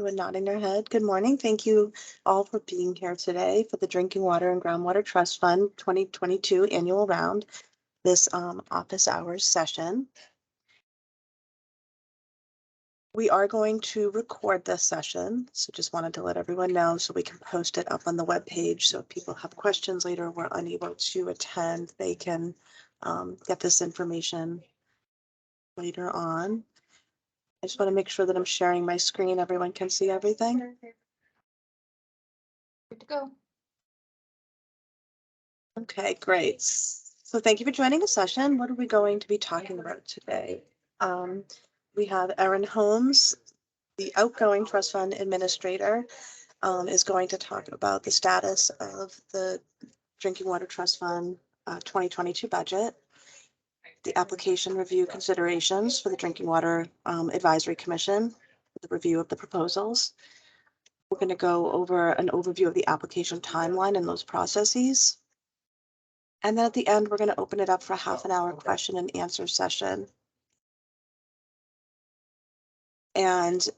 Everyone nodding their head. Good morning. Thank you all for being here today for the Drinking Water and Groundwater Trust Fund 2022 annual round, this office hours session. We are going to record this session, so just wanted to let everyone know so we can post it up on the webpage. So if people have questions later, we're unable to attend, they can get this information later on. I just want to make sure that I'm sharing my screen. Everyone can see everything. Good to go. Okay, great. So thank you for joining the session. What are we going to be talking about today? We have Erin Holmes, the outgoing trust fund administrator, is going to talk about the status of the Drinking Water Trust Fund 2022 budget, the application review considerations for the Drinking Water Advisory Commission, the review of the proposals. We're going to go over an overview of the application timeline and those processes. And then at the end, we're going to open it up for a half-an-hour question and answer session. And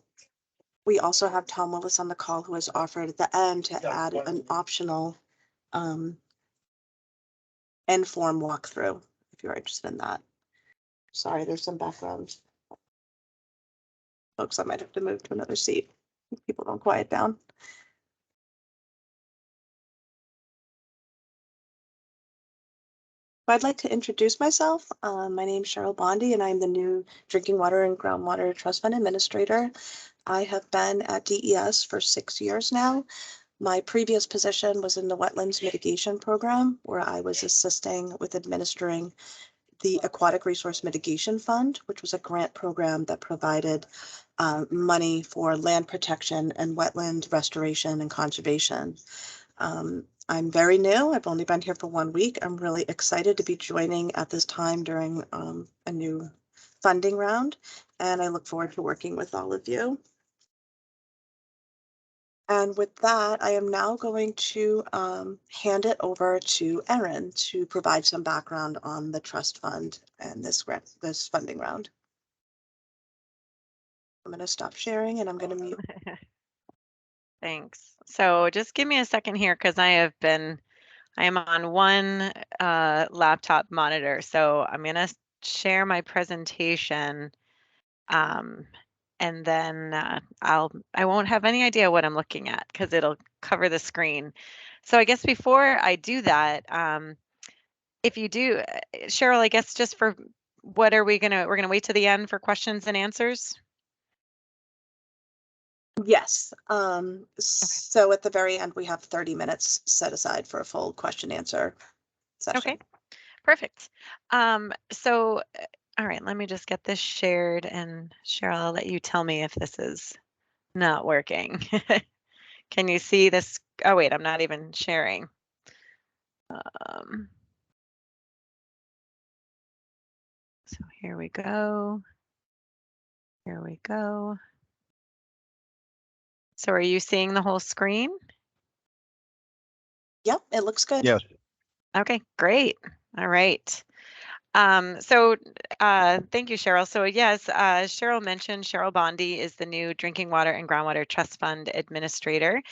we also have Tom Willis on the call, who has offered at the end to add an optional nForm walkthrough, if you're interested in that. Sorry, there's some background. Folks, I might have to move to another seat if people don't quiet down. I'd like to introduce myself. My name is Cheryl Bondi, and I'm the new Drinking Water and Groundwater Trust Fund Administrator. I have been at DES for 6 years now. My previous position was in the Wetlands Mitigation Program, where I was assisting with administering the Aquatic Resource Mitigation Fund, which was a grant program that provided money for land protection and wetland restoration and conservation. I'm very new. I've only been here for 1 week. I'm really excited to be joining at this time during a new funding round, and I look forward to working with all of you. And with that, I am now going to hand it over to Erin to provide some background on the trust fund and this funding round. I'm going to stop sharing and I'm going to mute. Thanks. So just give me a second here because I am on one laptop monitor. So I'm going to share my presentation and then I won't have any idea what I'm looking at because it'll cover the screen. So I guess before I do that, if you do, Cheryl, I guess just for what are we're gonna wait to the end for questions and answers? Yes. So at the very end, we have 30 minutes set aside for a full question answer session. Okay, perfect. So, all right, let me just get this shared, and Cheryl, I'll let you tell me if this is not working. Can you see this? Oh, wait, I'm not even sharing. So here we go. Here we go. So are you seeing the whole screen? Yep, it looks good. Yes. Okay, great. All right. Thank you, Cheryl. So yes, Cheryl mentioned Cheryl Bondi is the new Drinking Water and Groundwater Trust Fund Administrator.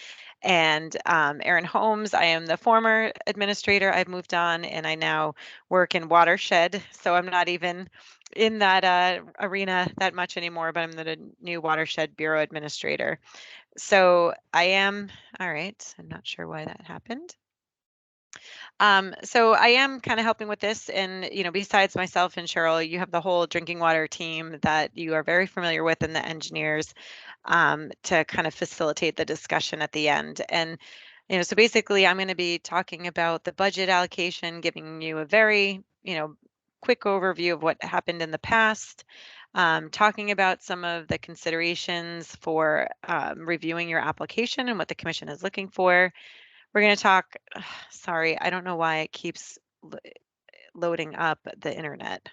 And Erin Holmes, I am the former administrator. I've moved on and I now work in watershed. So I'm not even in that arena that much anymore, but I'm the new Watershed Bureau Administrator. So I am, all right, I'm not sure why that happened. So I am kind of helping with this, and besides myself and Cheryl, you have the whole drinking water team that you are very familiar with, and the engineers to kind of facilitate the discussion at the end. And so basically, I'm going to be talking about the budget allocation, giving you a very quick overview of what happened in the past. Talking about some of the considerations for reviewing your application and what the commission is looking for. We're going to talk, sorry, I don't know why it keeps loading up the internet.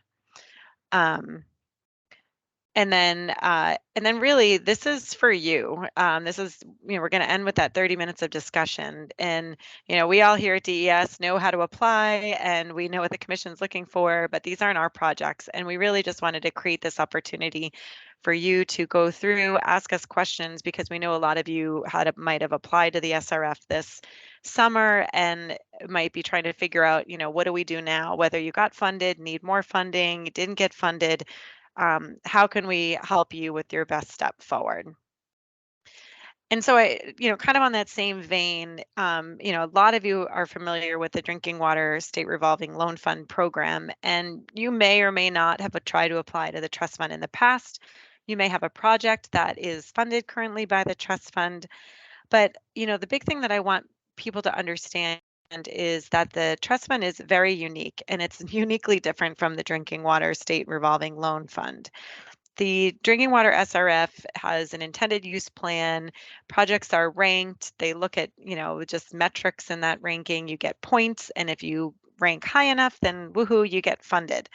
And then really, this is for you. This is, we're going to end with that 30 minutes of discussion. And, we all here at DES know how to apply and we know what the commission's looking for, but these aren't our projects. And we really just wanted to create this opportunity for you to go through, ask us questions, because we know a lot of you might have applied to the SRF this summer and might be trying to figure out, what do we do now? Whether you got funded, need more funding, didn't get funded, how can we help you with your best step forward? And so kind of on that same vein, a lot of you are familiar with the Drinking Water State Revolving Loan Fund program, and you may or may not have tried to apply to the trust fund in the past. You may have a project that is funded currently by the trust fund, but, the big thing that I want people to understand is that the trust fund is very unique and it's uniquely different from the Drinking Water State Revolving Loan Fund. The Drinking Water SRF has an intended use plan. Projects are ranked. They look at, just metrics in that ranking. You get points, and if you rank high enough, then woohoo, you get funded.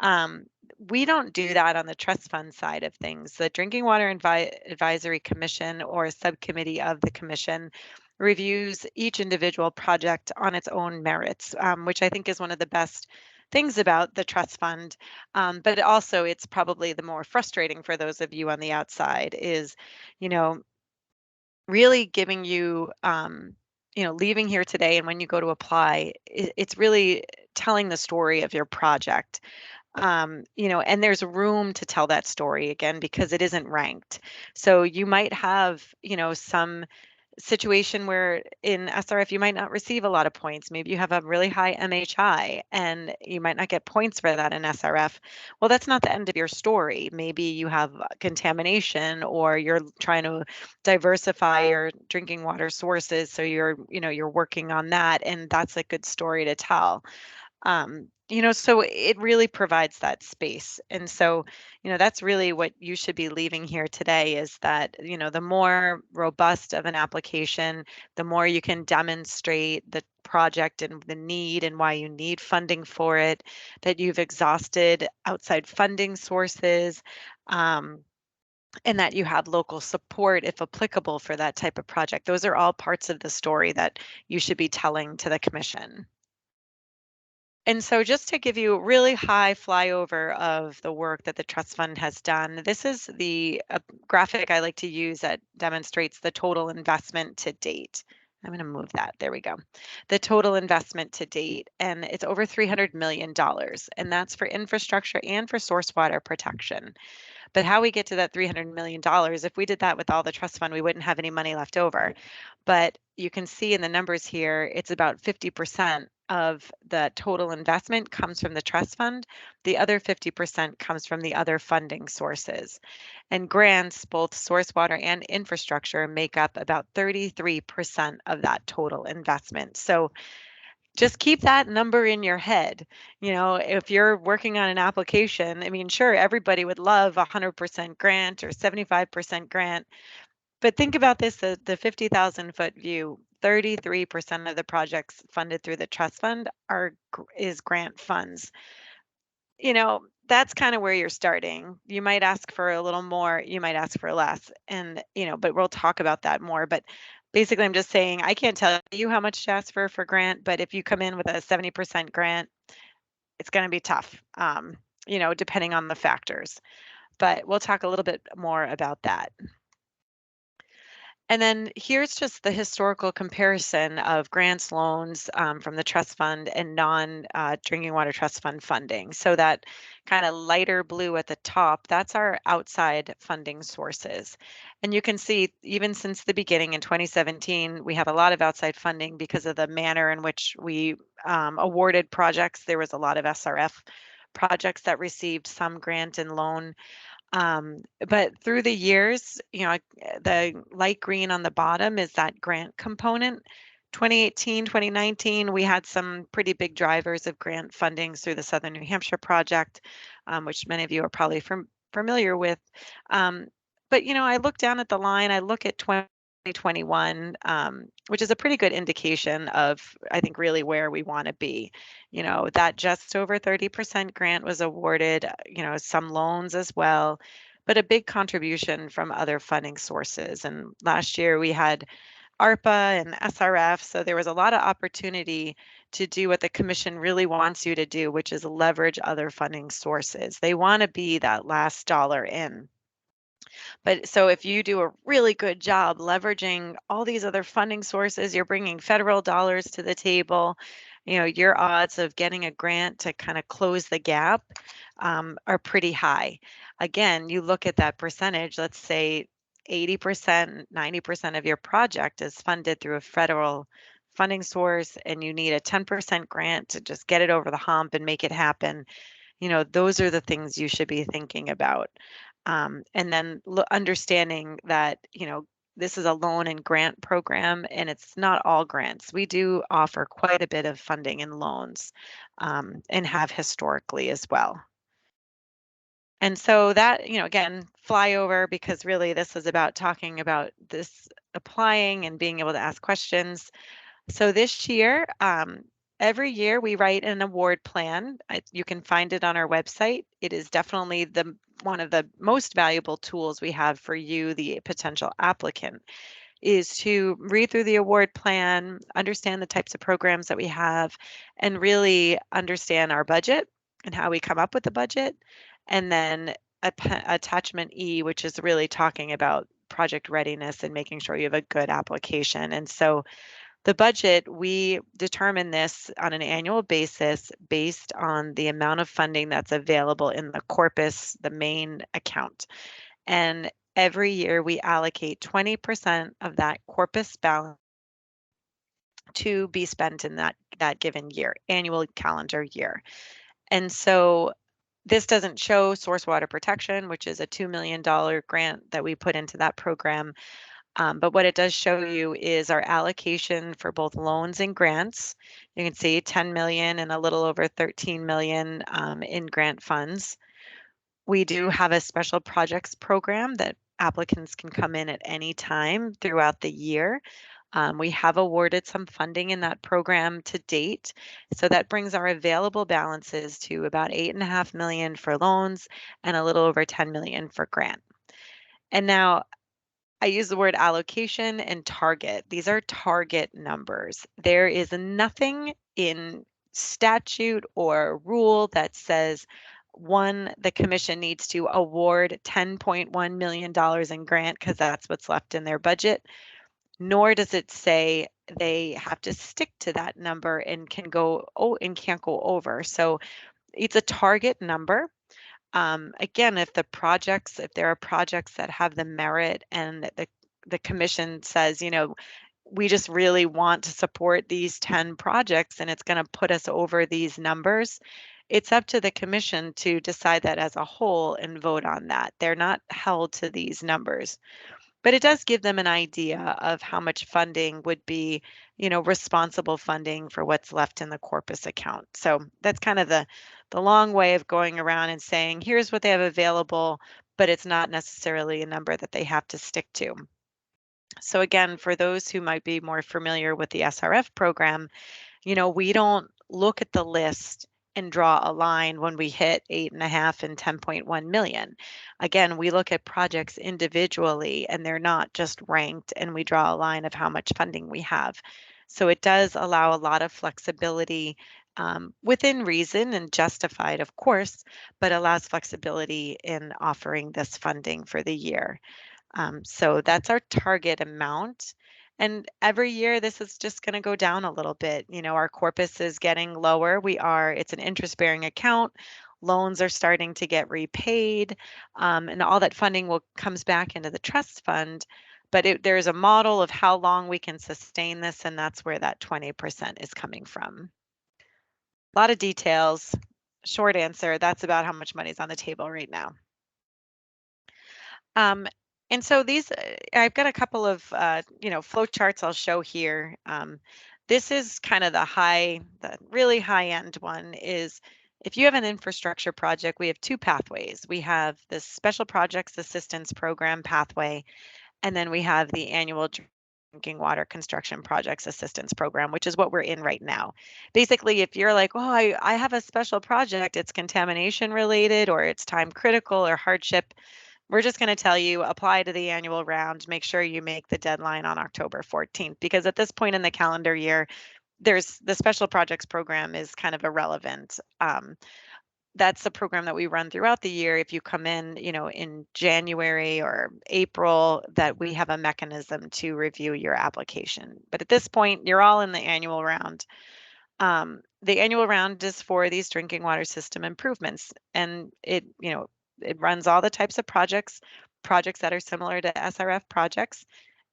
Um, we don't do that on the trust fund side of things. The Drinking Water Advisory Commission, or a subcommittee of the commission, reviews each individual project on its own merits, which I think is one of the best things about the trust fund. But also, it's probably the more frustrating for those of you on the outside is, you know, really giving you, leaving here today and when you go to apply, it's really telling the story of your project. And there's room to tell that story again because it isn't ranked. So you might have, some situation where in SRF you might not receive a lot of points. Maybe you have a really high MHI and you might not get points for that in SRF. Well, that's not the end of your story. Maybe you have contamination or you're trying to diversify your drinking water sources. So you're working on that and that's a good story to tell. So it really provides that space. And so, that's really what you should be leaving here today is that, the more robust of an application, the more you can demonstrate the project and the need and why you need funding for it, that you've exhausted outside funding sources, and that you have local support if applicable for that type of project. Those are all parts of the story that you should be telling to the commission. And so just to give you a really high flyover of the work that the trust fund has done, this is the graphic I like to use that demonstrates the total investment to date. I'm going to move that. There we go. The total investment to date, and it's over $300 million, and that's for infrastructure and for source water protection. But how we get to that $300 million, if we did that with all the trust fund, we wouldn't have any money left over. But you can see in the numbers here, it's about 50% of the total investment comes from the trust fund. The other 50% comes from the other funding sources. And grants, both source water and infrastructure, make up about 33% of that total investment. So just keep that number in your head. If you're working on an application, I mean, sure, everybody would love 100% grant or 75% grant, but think about this, the 50,000-foot view. 33% of the projects funded through the trust fund is grant funds. That's kind of where you're starting. You might ask for a little more, you might ask for less, and but we'll talk about that more. But basically, I'm just saying I can't tell you how much to ask for grant, but if you come in with a 70% grant, it's going to be tough. Depending on the factors. But we'll talk a little bit more about that. And then here's just the historical comparison of grants, loans from the trust fund and non-drinking water trust fund funding. So that kind of lighter blue at the top, that's our outside funding sources. And you can see even since the beginning in 2017, we have a lot of outside funding because of the manner in which we awarded projects. There was a lot of SRF projects that received some grant and loan. But through the years, the light green on the bottom is that grant component. 2018, 2019, we had some pretty big drivers of grant fundings through the Southern New Hampshire project, which many of you are probably familiar with. But, I look down at the line, I look at 2021, which is a pretty good indication of, I think, really where we want to be. That just over 30% grant was awarded, some loans as well. but a big contribution from other funding sources. And last year we had ARPA and SRF, so there was a lot of opportunity to do what the commission really wants you to do, which is leverage other funding sources. They want to be that last dollar in. But so if you do a really good job leveraging all these other funding sources, you're bringing federal dollars to the table, your odds of getting a grant to kind of close the gap are pretty high. Again, you look at that percentage, let's say 80%, 90% of your project is funded through a federal funding source, and you need a 10% grant to just get it over the hump and make it happen. Those are the things you should be thinking about. And then understanding that, this is a loan and grant program, and it's not all grants. We do offer quite a bit of funding and loans, and have historically as well. And so that, again, fly over, because really this is about talking about this applying and being able to ask questions. So this year, every year we write an award plan. You can find it on our website. It is definitely one of the most valuable tools we have for you, the potential applicant, is to read through the award plan, understand the types of programs that we have, and really understand our budget and how we come up with the budget. And then attachment E, which is really talking about project readiness and making sure you have a good application. And so the budget, we determine this on an annual basis based on the amount of funding that's available in the corpus, the main account. And every year we allocate 20% of that corpus balance to be spent in that given year, annual calendar year. And so this doesn't show source water protection, which is a $2 million grant that we put into that program. But what it does show you is our allocation for both loans and grants. You can see 10 million and a little over 13 million in grant funds. We do have a special projects program that applicants can come in at any time throughout the year. We have awarded some funding in that program to date. So that brings our available balances to about 8.5 million for loans and a little over 10 million for grant. And now I use the word allocation and target. These are target numbers. There is nothing in statute or rule that says, one, the commission needs to award $10.1 million in grant because that's what's left in their budget, nor does it say they have to stick to that number and can't go over. So it's a target number. Again, if there are projects that have the merit and the commission says, we just really want to support these 10 projects and it's going to put us over these numbers, it's up to the commission to decide that as a whole and vote on that. They're not held to these numbers. But it does give them an idea of how much funding would be, responsible funding for what's left in the corpus account. So that's kind of the long way of going around and saying, here's what they have available, but it's not necessarily a number that they have to stick to. So again, for those who might be more familiar with the SRF program, we don't look at the list and draw a line when we hit 8.5 and 10.1 million. Again, we look at projects individually and they're not just ranked, and we draw a line of how much funding we have. So it does allow a lot of flexibility within reason and justified, of course, but allows flexibility in offering this funding for the year. So that's our target amount. And every year, this is just going to go down a little bit. Our corpus is getting lower. It's an interest-bearing account. Loans are starting to get repaid, and all that funding comes back into the trust fund. But there's a model of how long we can sustain this, and that's where that 20% is coming from. A lot of details. Short answer, that's about how much money is on the table right now. And so I've got a couple of, flow charts I'll show here. This is kind of the really high end one is if you have an infrastructure project, we have two pathways. We have the Special Projects Assistance Program pathway, and then we have the annual Drinking Water Construction Projects Assistance Program, which is what we're in right now. Basically, if you're like, oh, I have a special project, it's contamination related or it's time critical or hardship, We're just going to tell you apply to the annual round, make sure you make the deadline on October 14th, because at this point in the calendar year, there's the special projects program is kind of irrelevant. That's a program that we run throughout the year. If you come in, in January or April, that we have a mechanism to review your application. But at this point, you're all in the annual round. The annual round is for these drinking water system improvements, and it runs all the types of projects that are similar to SRF projects,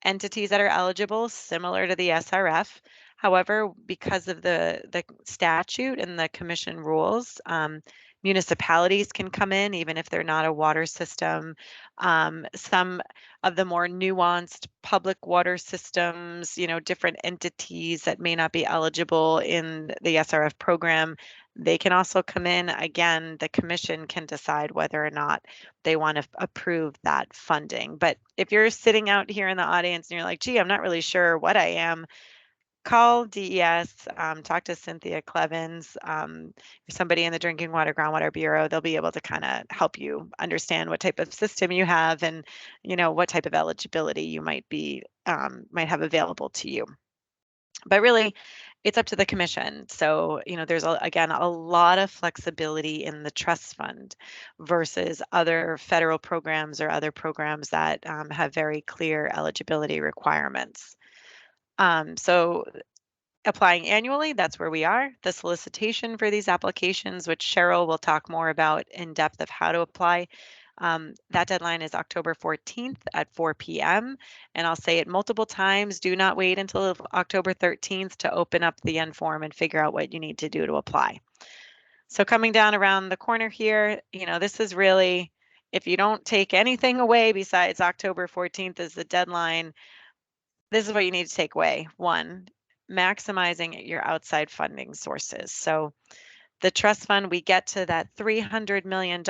entities that are eligible similar to the SRF. However, because of the statute and the commission rules, municipalities can come in even if they're not a water system. Some of the more nuanced public water systems, different entities that may not be eligible in the SRF program, they can also come in. Again, the commission can decide whether or not they want to approve that funding. But if you're sitting out here in the audience and you're like, gee, I'm not really sure what I am, call DES, talk to Cynthia Clevens, somebody in the Drinking Water Groundwater Bureau. They'll be able to kind of help you understand what type of system you have and, what type of eligibility you might have available to you. But really, it's up to the commission. So, there's again a lot of flexibility in the trust fund versus other federal programs or other programs that have very clear eligibility requirements. So applying annually, that's where we are. The solicitation for these applications, which Cheryl will talk more about in depth of how to apply, that deadline is October 14th at 4 p.m. And I'll say it multiple times. Do not wait until October 13th to open up the nForm and figure out what you need to do to apply. So coming down around the corner here, this is really, if you don't take anything away besides October 14th as the deadline, this is what you need to take away. One, maximizing your outside funding sources. So the trust fund, we get to that $300 million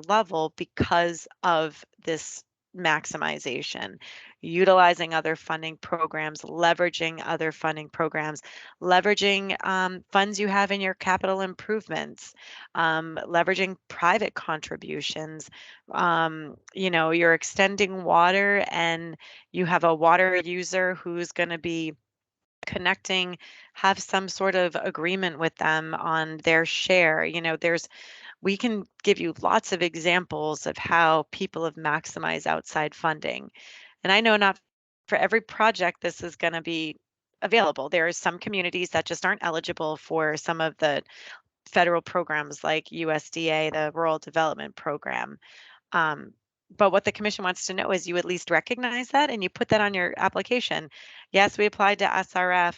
level because of this maximization, utilizing other funding programs, leveraging other funding programs, leveraging funds you have in your capital improvements, leveraging private contributions. You're extending water and you have a water user who's going to be connecting, have some sort of agreement with them on their share. We can give you lots of examples of how people have maximized outside funding. And I know not for every project this is going to be available. There are some communities that just aren't eligible for some of the federal programs like USDA, the Rural Development Program. Um, but what the commission wants to know is you at least recognize that and you put that on your application. Yes, we applied to SRF.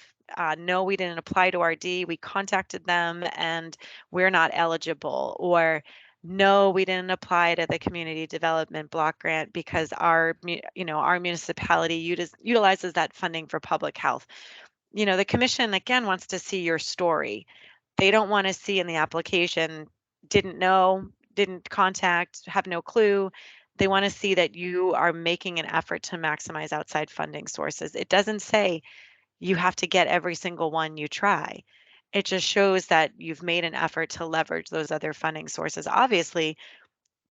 No, we didn't apply to RD. We contacted them and we're not eligible. Or no, we didn't apply to the community development block grant because our municipality utilizes that funding for public health. The commission again wants to see your story. They don't want to see in the application, didn't know, didn't contact, have no clue. They want to see that you are making an effort to maximize outside funding sources. It doesn't say you have to get every single one you try. It just shows that you've made an effort to leverage those other funding sources. Obviously,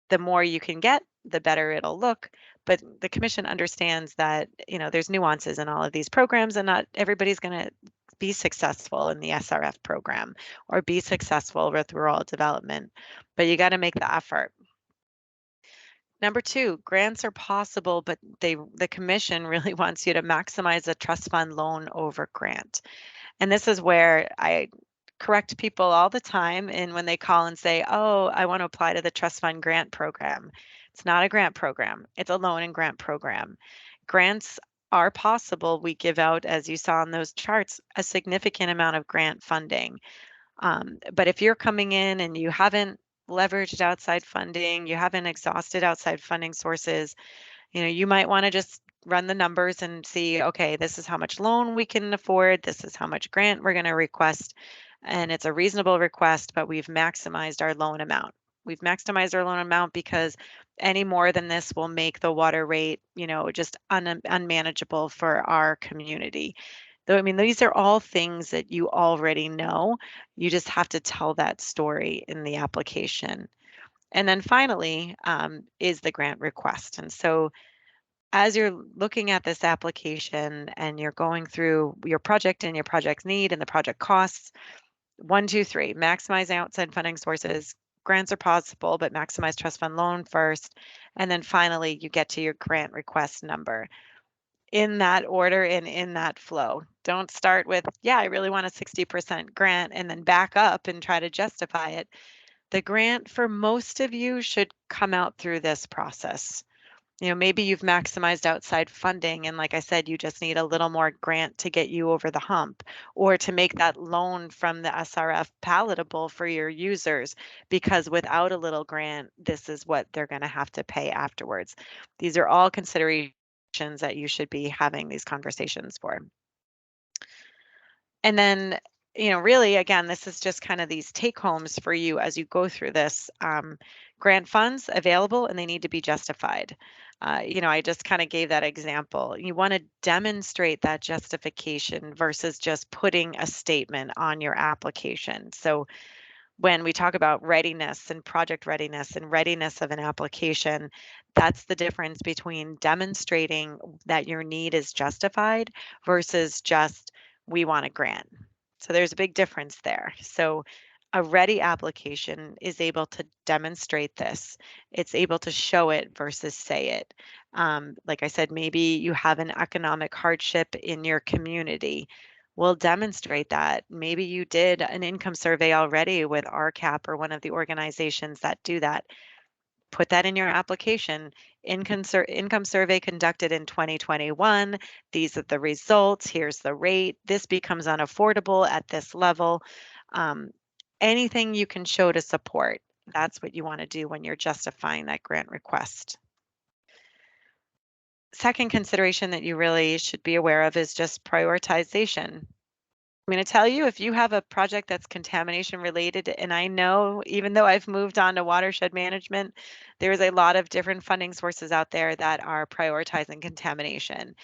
the more you can get, the better it'll look. But the commission understands that, there's nuances in all of these programs and not everybody's going to be successful in the SRF program or be successful with rural development, but you got to make the effort. Number two, grants are possible, but the commission really wants you to maximize a trust fund loan over grant. And this is where I correct people all the time. And when they call and say, oh, I want to apply to the trust fund grant program, it's not a grant program, it's a loan and grant program. Grants are possible. We give out, as you saw in those charts, a significant amount of grant funding. But if you're coming in and you haven't leveraged outside funding, you haven't exhausted outside funding sources, you might want to just run the numbers and see, okay, this is how much loan we can afford, this is how much grant we're going to request, and it's a reasonable request, but we've maximized our loan amount. We've maximized our loan amount because any more than this will make the water rate, just unmanageable for our community. Though, I mean, these are all things that you already know. You just have to tell that story in the application. And then finally is the grant request. And so as you're looking at this application and you're going through your project and your project's need and the project costs, 1, 2, 3, maximize outside funding sources. Grants are possible, but maximize trust fund loan first. And then finally, you get to your grant request number in that order and in that flow. Don't start with, yeah, I really want a 60% grant and then back up and try to justify it. The grant for most of you should come out through this process. Maybe you've maximized outside funding and like I said, you just need a little more grant to get you over the hump or to make that loan from the SRF palatable for your users because without a little grant, this is what they're going to have to pay afterwards. These are all considerations that you should be having these conversations for. And then, really, again, this is just kind of these take homes for you as you go through this. Grant funds available and they need to be justified. I just kind of gave that example. You want to demonstrate that justification versus just putting a statement on your application. So when we talk about readiness and project readiness and readiness of an application, that's the difference between demonstrating that your need is justified versus just we want a grant. So there's a big difference there. So a ready application is able to demonstrate this. It's able to show it versus say it. Like I said, maybe you have an economic hardship in your community. We'll demonstrate that. Maybe you did an income survey already with RCAP or one of the organizations that do that. Put that in your application. Income survey conducted in 2021. These are the results. Here's the rate. This becomes unaffordable at this level. Um, Anything you can show to support, that's what you want to do when you're justifying that grant request. Second consideration that you really should be aware of is just prioritization. I'm going to tell you if you have a project that's contamination related, and I know even though I've moved on to watershed management, there's a lot of different funding sources out there that are prioritizing contamination.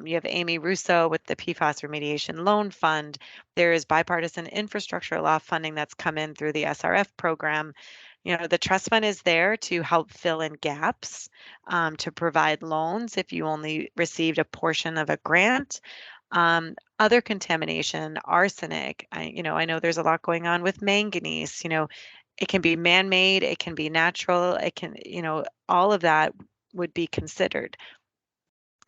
You have Amy Russo with the PFAS Remediation Loan Fund. There is bipartisan infrastructure law funding that's come in through the SRF program. The trust fund is there to help fill in gaps, to provide loans if you only received a portion of a grant. Other contamination, arsenic. I know there's a lot going on with manganese. It can be man-made, it can be natural, it can, all of that would be considered.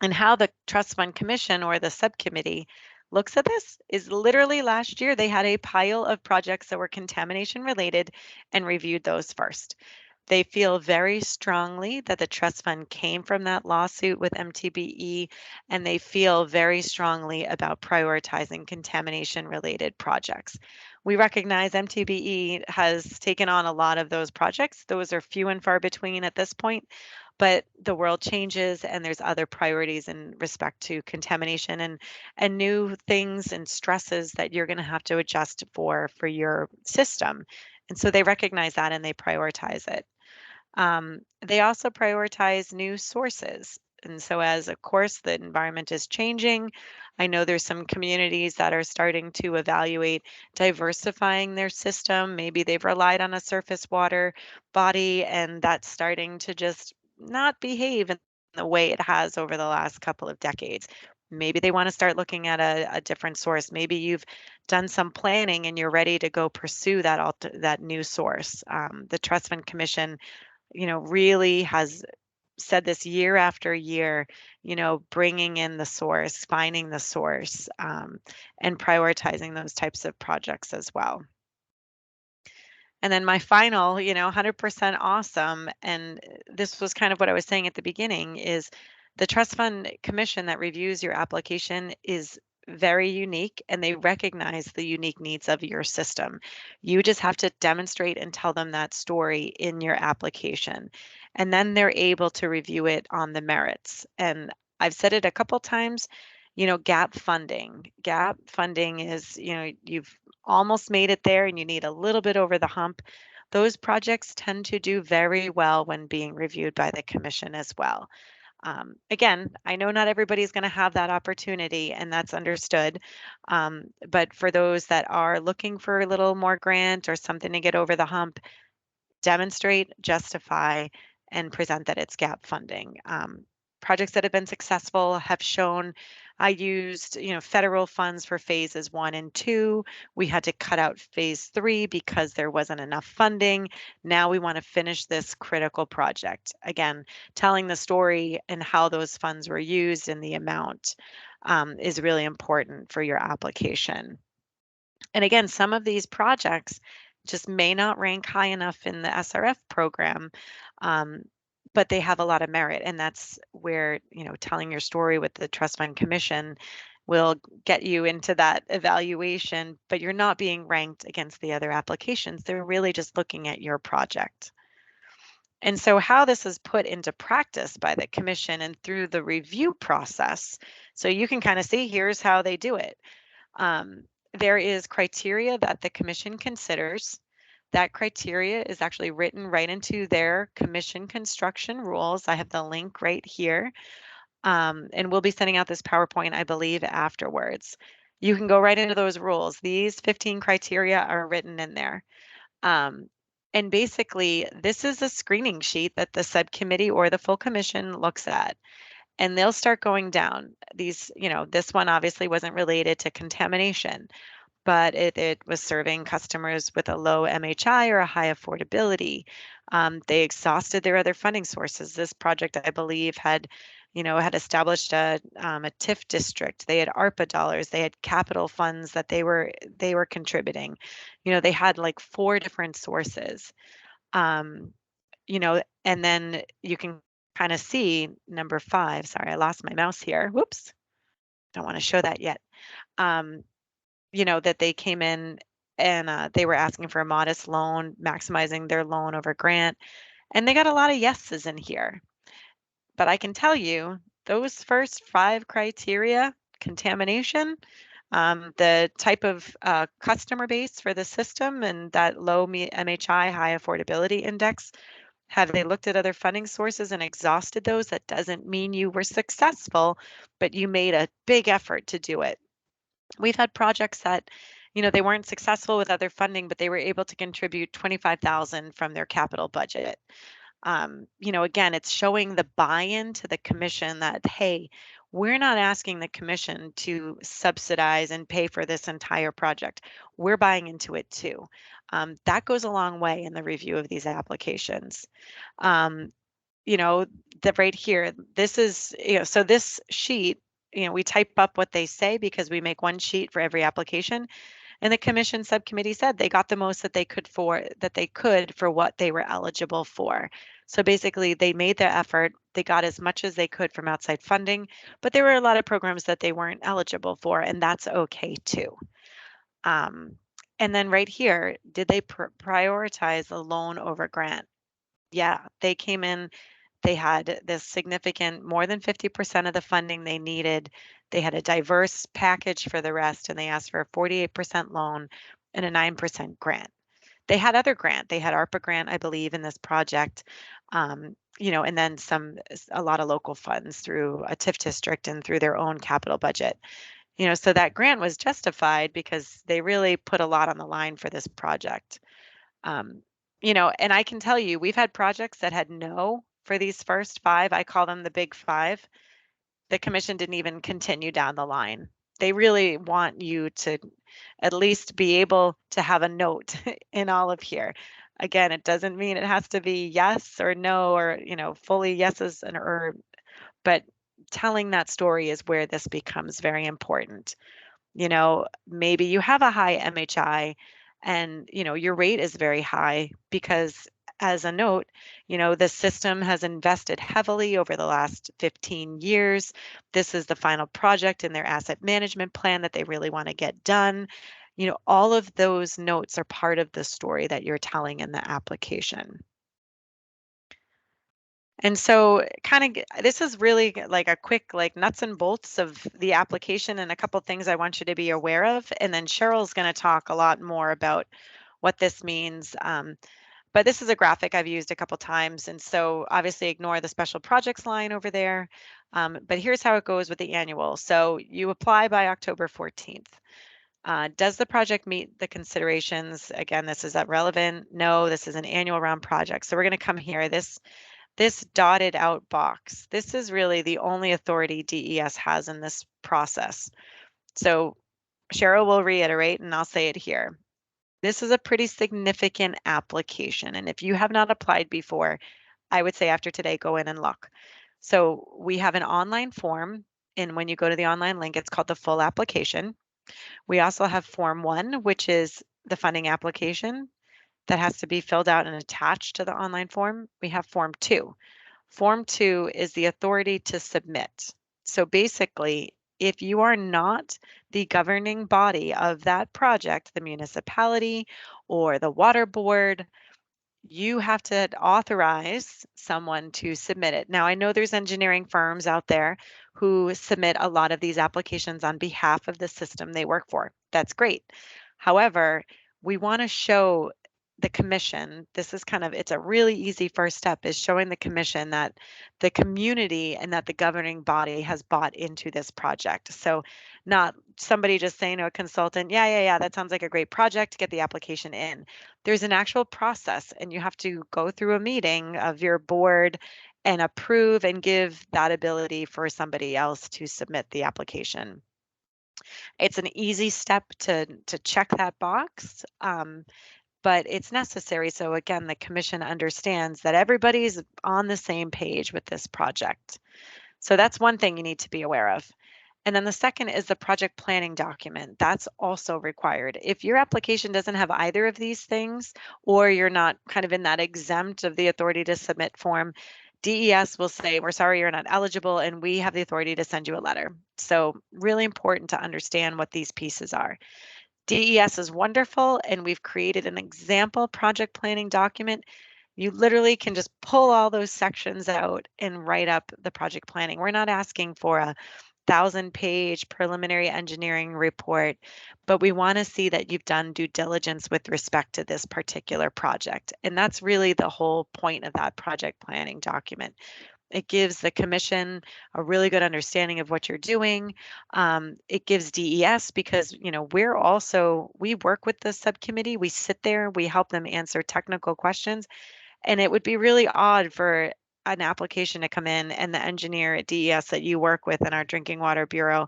And how the Trust Fund Commission or the subcommittee looks at this is literally last year they had a pile of projects that were contamination related and reviewed those first. They feel very strongly that the trust fund came from that lawsuit with MTBE, and they feel very strongly about prioritizing contamination related projects. We recognize MTBE has taken on a lot of those projects. Those are few and far between at this point, but the world changes and there's other priorities in respect to contamination and new things and stresses that you're going to have to adjust for your system. And so they recognize that and they prioritize it. They also prioritize new sources. And so as of course the environment is changing, I know there's some communities that are starting to evaluate diversifying their system. Maybe they've relied on a surface water body and that's starting to just not behave in the way it has over the last couple of decades. Maybe they want to start looking at a different source. Maybe you've done some planning and you're ready to go pursue that new source. The Trust Fund Commission, really has said this year after year, bringing in the source, finding the source, and prioritizing those types of projects as well. And then my final, 100% awesome. And this was kind of what I was saying at the beginning is the Trust Fund Commission that reviews your application is very unique and they recognize the unique needs of your system. You just have to demonstrate and tell them that story in your application. And then they're able to review it on the merits. And I've said it a couple times, gap funding. Gap funding is, you've almost made it there and you need a little bit over the hump. Those projects tend to do very well when being reviewed by the commission as well. Again, I know not everybody's going to have that opportunity, and that's understood. But for those that are looking for a little more grant or something to get over the hump, demonstrate, justify, and present that it's gap funding. Projects that have been successful have shown I used, federal funds for phases 1 and 2. We had to cut out phase 3 because there wasn't enough funding. Now we want to finish this critical project. Again, telling the story and how those funds were used and the amount is really important for your application. And again, some of these projects just may not rank high enough in the SRF program, um, but they have a lot of merit. And that's where, telling your story with the Trust Fund Commission will get you into that evaluation, but you're not being ranked against the other applications. They're really just looking at your project. And so, how this is put into practice by the commission and through the review process, so you can kind of see here's how they do it. There is criteria that the commission considers. That criteria is actually written right into their commission construction rules. I have the link right here. And we'll be sending out this PowerPoint, I believe, afterwards. You can go right into those rules. These 15 criteria are written in there. Um, and basically, this is a screening sheet that the subcommittee or the full commission looks at, and they'll start going down. These, this one obviously wasn't related to contamination, but it was serving customers with a low MHI or a high affordability. They exhausted their other funding sources. This project, I believe, had established a TIF district. They had ARPA dollars. They had capital funds that they were contributing. They had like 4 different sources. And then you can kind of see number 5. Sorry, I lost my mouse here. Whoops. Don't want to show that yet. That they came in and they were asking for a modest loan, maximizing their loan over grant. And they got a lot of yeses in here. But I can tell you, those first 5 criteria, contamination, the type of customer base for the system, and that low MHI, high affordability index, have they looked at other funding sources and exhausted those? That doesn't mean you were successful, but you made a big effort to do it. We've had projects that, they weren't successful with other funding, but they were able to contribute 25,000 from their capital budget. Again, it's showing the buy-in to the commission that, hey, we're not asking the commission to subsidize and pay for this entire project. We're buying into it too. That goes a long way in the review of these applications. Um, right here, this is, so this sheet, we type up what they say because we make one sheet for every application. And the commission subcommittee said they got the most that they could for what they were eligible for. So basically, they made their effort. They got as much as they could from outside funding, but there were a lot of programs that they weren't eligible for, and that's okay too. And then right here, did they prioritize a loan over grant? Yeah, they came in. They had this significant, more than 50% of the funding they needed. They had a diverse package for the rest, and they asked for a 48% loan and a 9% grant. They had other grant. They had ARPA grant, I believe, in this project, and then a lot of local funds through a TIF district and through their own capital budget. So that grant was justified because they really put a lot on the line for this project. Um, and I can tell you, we've had projects that had no for these first 5. I call them the big 5. The commission didn't even continue down the line. They really want you to at least be able to have a note in all of here. Again, it doesn't mean it has to be yes or no or, fully yeses but telling that story is where this becomes very important. Maybe you have a high MHI and, your rate is very high because, as a note, the system has invested heavily over the last 15 years. This is the final project in their asset management plan that they really want to get done. All of those notes are part of the story that you're telling in the application. And so this is really like a quick nuts and bolts of the application and a couple things I want you to be aware of. And then Cheryl's going to talk a lot more about what this means. But this is a graphic I've used a couple times. And so obviously ignore the special projects line over there. But here's how it goes with the annual. So you apply by October 14th. Does the project meet the considerations? Again, this is relevant. No, this is an annual round project. So we're going to come here. This dotted out box, this is really the only authority DES has in this process. So Cheryl will reiterate, and I'll say it here. This is a pretty significant application. And if you have not applied before, I would say after today, go in and look. So we have an online form. And when you go to the online link, it's called the full application. We also have Form 1, which is the funding application that has to be filled out and attached to the online form. We have Form 2. Form 2 is the authority to submit. So basically, if you are not the governing body of that project, the municipality or the water board, you have to authorize someone to submit it. Now, I know there's engineering firms out there who submit a lot of these applications on behalf of the system they work for. That's great. However, we want to show the commission, this is kind of, it's a really easy first step, is showing the commission that the community and that the governing body has bought into this project. So not somebody just saying to a consultant, yeah, that sounds like a great project, get the application in. There's an actual process, and you have to go through a meeting of your board and approve and give that ability for somebody else to submit the application. It's an easy step to check that box, but it's necessary. So again, the commission understands that everybody's on the same page with this project. So that's one thing you need to be aware of. And then the second is the project planning document. That's also required. If your application doesn't have either of these things, or you're not kind of in that exempt of the authority to submit form, DES will say, we're sorry, you're not eligible, and we have the authority to send you a letter. So really important to understand what these pieces are. DES is wonderful, and we've created an example project planning document. You literally can just pull all those sections out and write up the project planning. We're not asking for a 1,000-page preliminary engineering report, but we want to see that you've done due diligence with respect to this particular project. And that's really the whole point of that project planning document. It gives the commission a really good understanding of what you're doing. It gives DES, because we work with the subcommittee. We sit there, we help them answer technical questions, and it would be really odd for an application to come in and the engineer at DES that you work with in our Drinking Water Bureau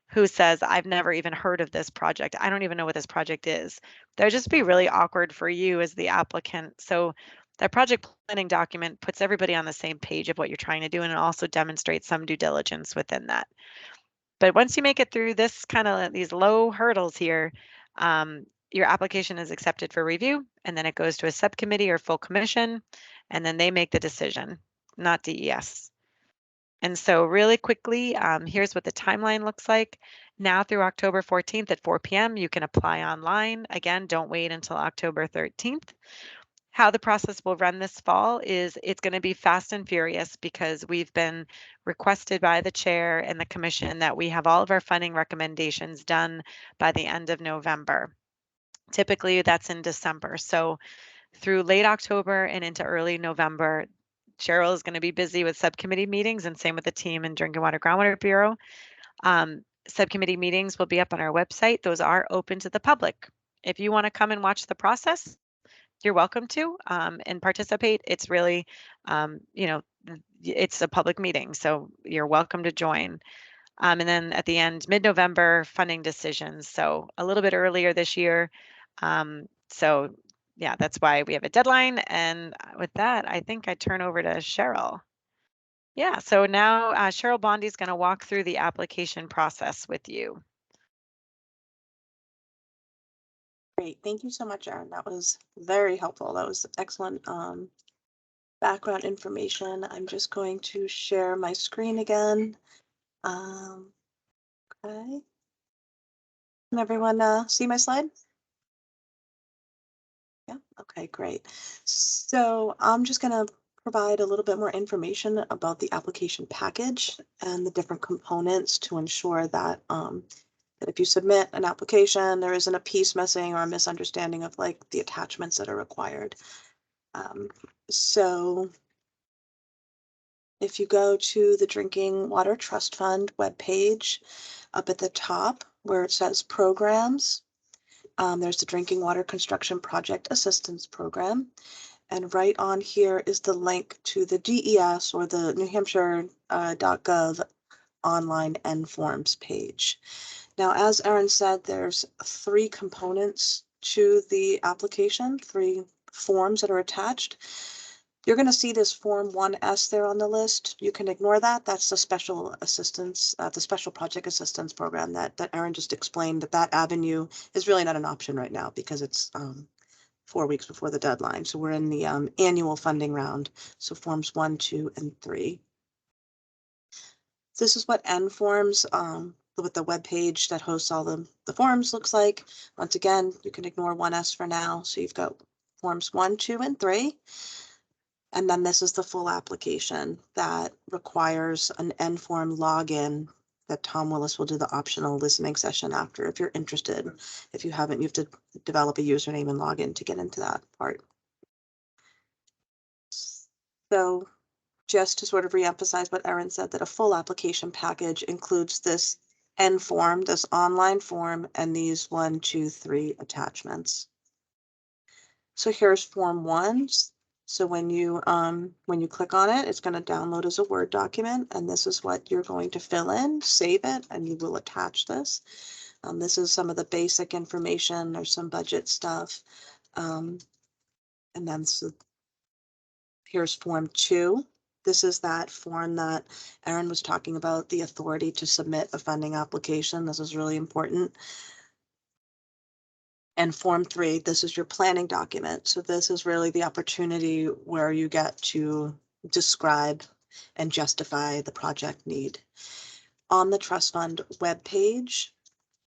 who says, I've never even heard of this project. I don't even know what this project is. That would just be really awkward for you as the applicant. So that project planning document puts everybody on the same page of what you're trying to do, and it also demonstrates some due diligence within that. But once you make it through this kind of these low hurdles here, your application is accepted for review, and then it goes to a subcommittee or full commission, and then they make the decision, not DES. And so really quickly, here's what the timeline looks like. Now through October 14th at 4 p.m., you can apply online. Again, don't wait until October 13th. How the process will run this fall is it's going to be fast and furious, because we've been requested by the chair and the commission that we have all of our funding recommendations done by the end of November. Typically, that's in December. So through late October and into early November, Cheryl is going to be busy with subcommittee meetings, and same with the team in Drinking Water Groundwater Bureau. Subcommittee meetings will be up on our website. Those are open to the public. If you want to come and watch the process, you're welcome to and participate. It's really, it's a public meeting, so you're welcome to join. And then at the end, mid-November, funding decisions. So a little bit earlier this year. So yeah, that's why we have a deadline. And with that, I think I turn over to Cheryl. Yeah, so now Cheryl Bondi is going to walk through the application process with you. Great. Thank you so much, Erin. That was very helpful. That was excellent background information. I'm just going to share my screen again. Okay. Can everyone see my slide? Yeah, okay, great. So I'm just going to provide a little bit more information about the application package and the different components to ensure that that if you submit an application, there isn't a piece missing or a misunderstanding of like the attachments that are required. So if you go to the Drinking Water Trust Fund webpage, up at the top, where it says programs. There's the Drinking Water Construction Project Assistance Program. And right on here is the link to the DES or the New Hampshire.gov online nForms page. Now, as Erin said, there's 3 components to the application, 3 forms that are attached. You're going to see this Form 1S there on the list. You can ignore that. That's the special assistance, the special project assistance program that Erin just explained, that avenue is really not an option right now because it's 4 weeks before the deadline. So we're in the annual funding round. So Forms 1, 2, and 3. This is what nForms, with the web page that hosts all the forms looks like. Once again, you can ignore 1S for now. So you've got Forms 1, 2, and 3. And then this is the full application that requires an nForm login that Tom Willis will do the optional listening session after if you're interested. If you haven't, you have to develop a username and login to get into that part. So just to sort of reemphasize what Erin said, that a full application package includes this nForm, this online form, and these 1, 2, 3 attachments. So here's Form 1. So when you click on it, it's going to download as a Word document, and this is what you're going to fill in, save it, and you will attach this. This is some of the basic information. There's some budget stuff. And then here's Form 2. This is that form that Erin was talking about, the authority to submit a funding application. This is really important. And Form 3, this is your planning document. So this is really the opportunity where you get to describe and justify the project need. On the trust fund webpage,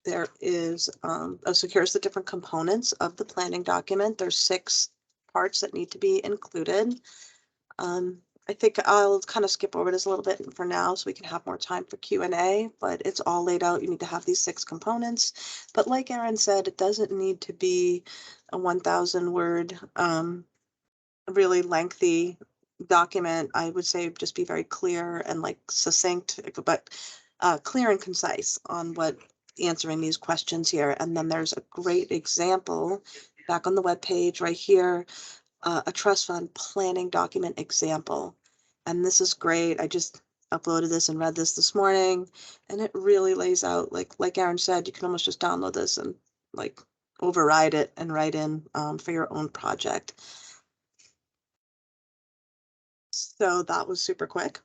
there is, so here's the different components of the planning document. There's 6 parts that need to be included. I think I'll kind of skip over this a little bit for now so we can have more time for Q&A, but it's all laid out. You need to have these 6 components. But like Erin said, it doesn't need to be a 1,000 word, really lengthy document. I would say just be very clear and like succinct, but clear and concise on what answering these questions here. And then there's a great example back on the webpage right here, a trust fund planning document example. And this is great. I just uploaded this and read this morning, and it really lays out, like Erin said, you can almost just download this and like override it and write in for your own project. So that was super quick.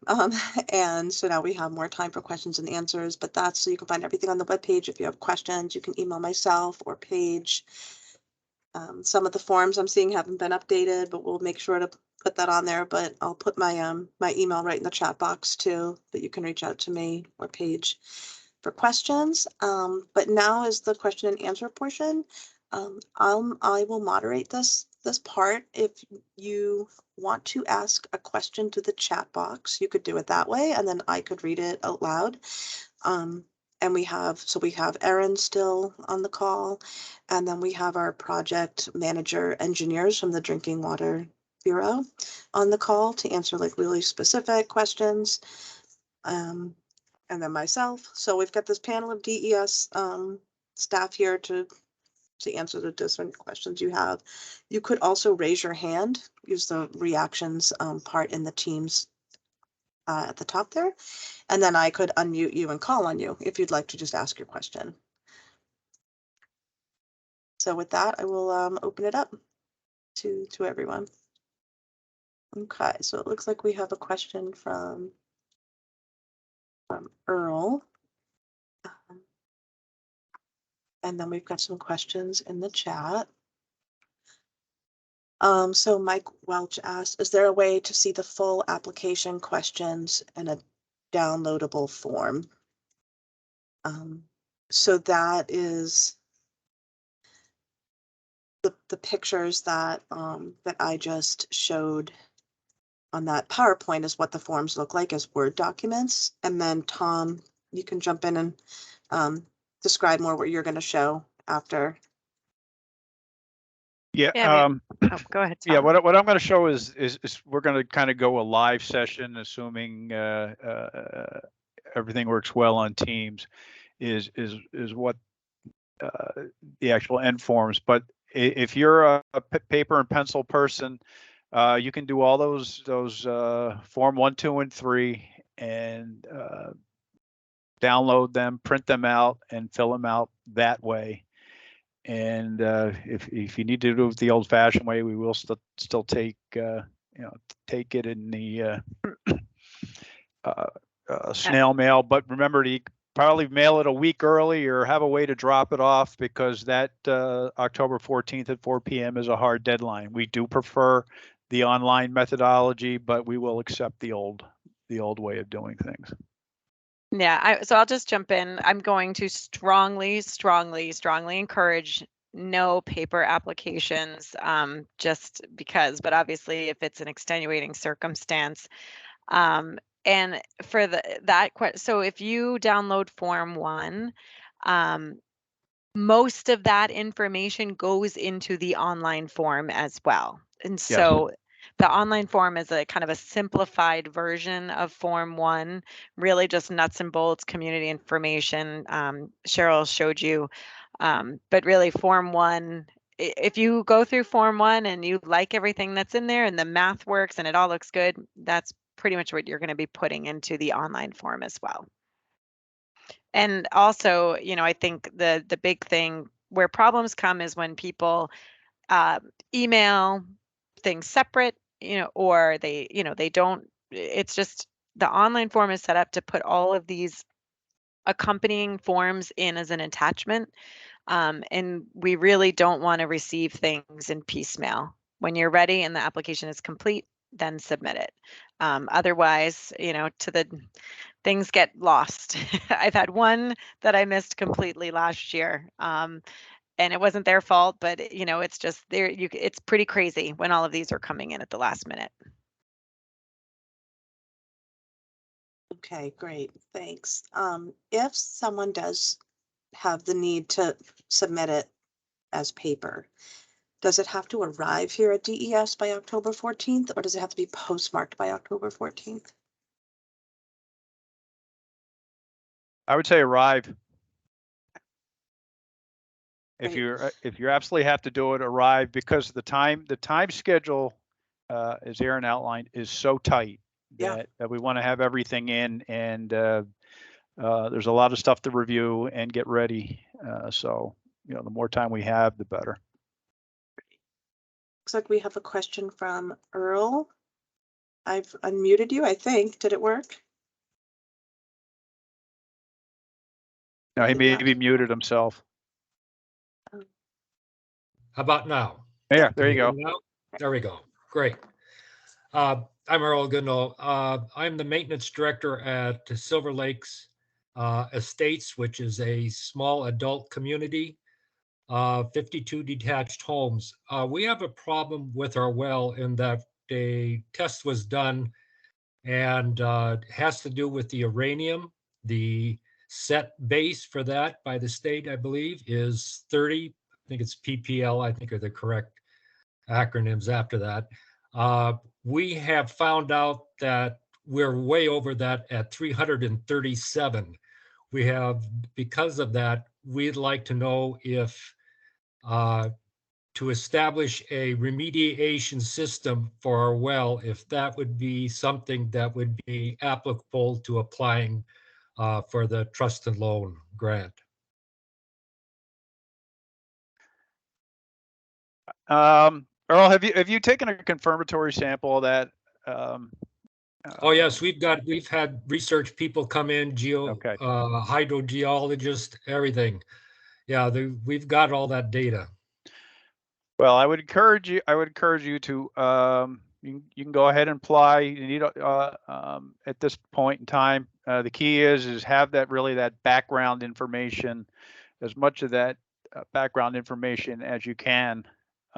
And so now we have more time for questions and answers, but that's so you can find everything on the webpage. If you have questions, you can email myself or Paige. Some of the forms I'm seeing haven't been updated, but we'll make sure to put that on there. But I'll put my my email right in the chat box too, that you can reach out to me or Paige for questions. But now is the question and answer portion. I will moderate this part. If you want to ask a question to the chat box, you could do it that way, and then I could read it out loud. And we have Erin still on the call, and then we have our project manager engineers from the Drinking Water Bureau on the call to answer like really specific questions. And then myself. So we've got this panel of DES staff here to answer the different questions you have. You could also raise your hand, use the reactions part in the Teams at the top there. And then I could unmute you and call on you if you'd like to just ask your question. So with that, I will open it up to everyone. Okay, so it looks like we have a question from Earl. And then we've got some questions in the chat. So Mike Welch asked, is there a way to see the full application questions in a downloadable form? So that is the pictures that that I just showed on that PowerPoint is what the forms look like as Word documents. And then Tom, you can jump in and describe more what you're going to show after. Yeah. Go ahead, Tom. Yeah. What I'm going to show is we're going to kind of go a live session, assuming everything works well on Teams. is what the actual nForms. But if you're a paper and pencil person, you can do all those Form 1, 2, and 3 and download them, print them out, and fill them out that way. And if you need to do it the old-fashioned way, we will still take take it in the snail mail. But remember to probably mail it a week early or have a way to drop it off, because that October 14th at 4 p.m. is a hard deadline. We do prefer the online methodology, but we will accept the old way of doing things. Yeah, so I'll just jump in. I'm going to strongly encourage no paper applications, just because, but obviously if it's an extenuating circumstance. And for so if you download Form 1, most of that information goes into the online form as well. And so the online form is a kind of a simplified version of Form 1, really just nuts and bolts community information. Cheryl showed you, but really Form 1, if you go through Form 1 and you like everything that's in there and the math works and it all looks good, that's pretty much what you're going to be putting into the online form as well. And also, I think the big thing where problems come is when people email things separate, or they don't. It's just the online form is set up to put all of these accompanying forms in as an attachment. And we really don't want to receive things in piecemeal. When you're ready and the application is complete, then submit it. Otherwise, things get lost. I've had one that I missed completely last year. And it wasn't their fault, but it's just there. It's pretty crazy when all of these are coming in at the last minute. Okay, great, thanks. If someone does have the need to submit it as paper, does it have to arrive here at DES by October 14th, or does it have to be postmarked by October 14th? I would say arrive. Great. If you absolutely have to do it, arrive, because the time schedule, as Aaron outlined, is so tight that we want to have everything in, and there's a lot of stuff to review and get ready. So the more time we have, the better. Looks like we have a question from Earl. I've unmuted you, I think. Did it work? No, he maybe muted himself. How about now? Yeah, there you go. Now? There we go. Great. I'm Earl Goodnow. I'm the maintenance director at Silver Lakes Estates, which is a small adult community, 52 detached homes. We have a problem with our well in that a test was done, and has to do with the uranium. The set base for that by the state, I believe, is 30. I think it's PPL, I think are the correct acronyms after that. We have found out that we're way over that at 337. Because of that, we'd like to know if to establish a remediation system for our well, if that would be something that would be applicable to applying for the trust and loan grant. Earl, have you taken a confirmatory sample of that? Oh yes, we've had research people come in, Okay. hydrogeologists, everything. Yeah, we've got all that data. Well, I would encourage you to you can go ahead and apply. You need at this point in time. The key is have that background information, as much of that background information as you can.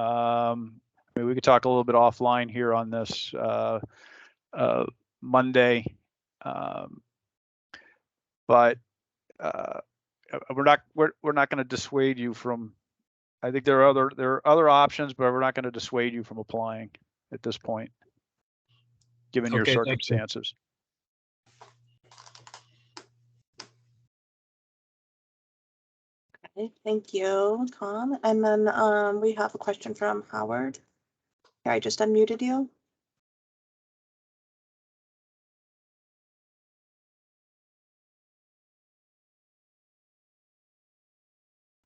I mean, we could talk a little bit offline here on this Monday, but we're not going to dissuade you from. I think there are other options, but we're not going to dissuade you from applying at this point, given your circumstances. Okay, thank you, Tom. And then we have a question from Howard. Here, I just unmuted you.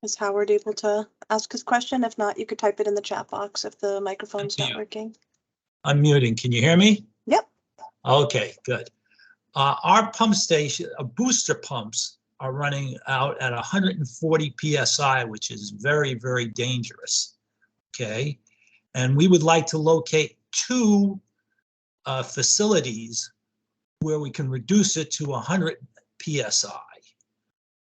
Is Howard able to ask his question? If not, you could type it in the chat box if the microphone's not working. I'm muting. Can you hear me? Yep. Okay, good. Our pump station, booster pumps are running out at 140 PSI, which is very, very dangerous. Okay. And we would like to locate two facilities where we can reduce it to 100 PSI.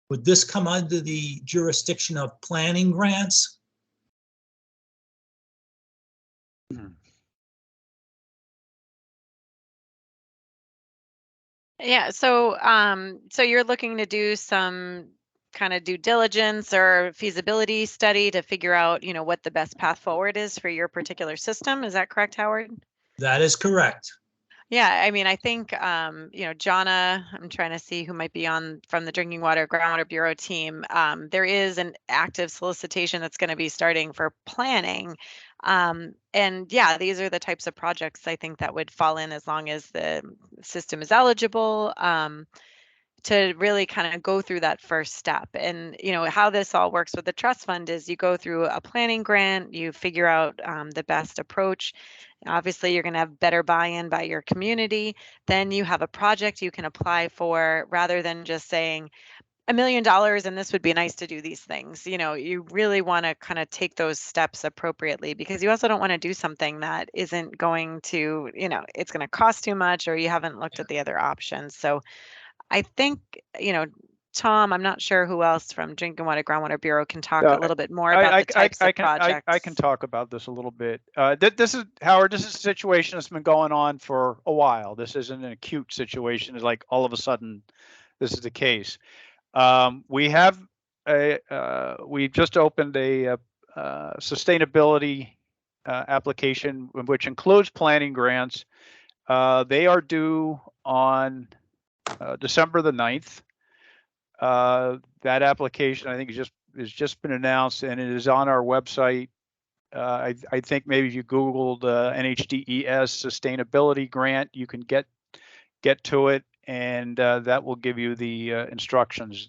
Would this come under the jurisdiction of planning grants? Yeah, so you're looking to do some kind of due diligence or feasibility study to figure out, what the best path forward is for your particular system. Is that correct, Howard? That is correct. Yeah, I mean, I think, Jonna, I'm trying to see who might be on from the Drinking Water Groundwater Bureau team. There is an active solicitation that's going to be starting for planning. And yeah, these are the types of projects I think that would fall in as long as the system is eligible. To really kind of go through that first step. And how this all works with the trust fund is you go through a planning grant, you figure out the best approach. Obviously, you're going to have better buy-in by your community. Then you have a project you can apply for rather than just saying $1 million and this would be nice to do these things. You really want to kind of take those steps appropriately, because you also don't want to do something that isn't going to, it's going to cost too much, or you haven't looked at the other options. So I think, Tom, I'm not sure who else from Drinking Water Groundwater Bureau can talk a little bit more about the types of projects. I can talk about this a little bit. This is, Howard, this is a situation that's been going on for a while. This isn't an acute situation. It's like all of a sudden this is the case. We just opened a sustainability application, which includes planning grants. They are due on December the 9th. That application, I think, has just been announced, and it is on our website. I think maybe if you Googled NHDES sustainability grant, you can get to it, and that will give you the instructions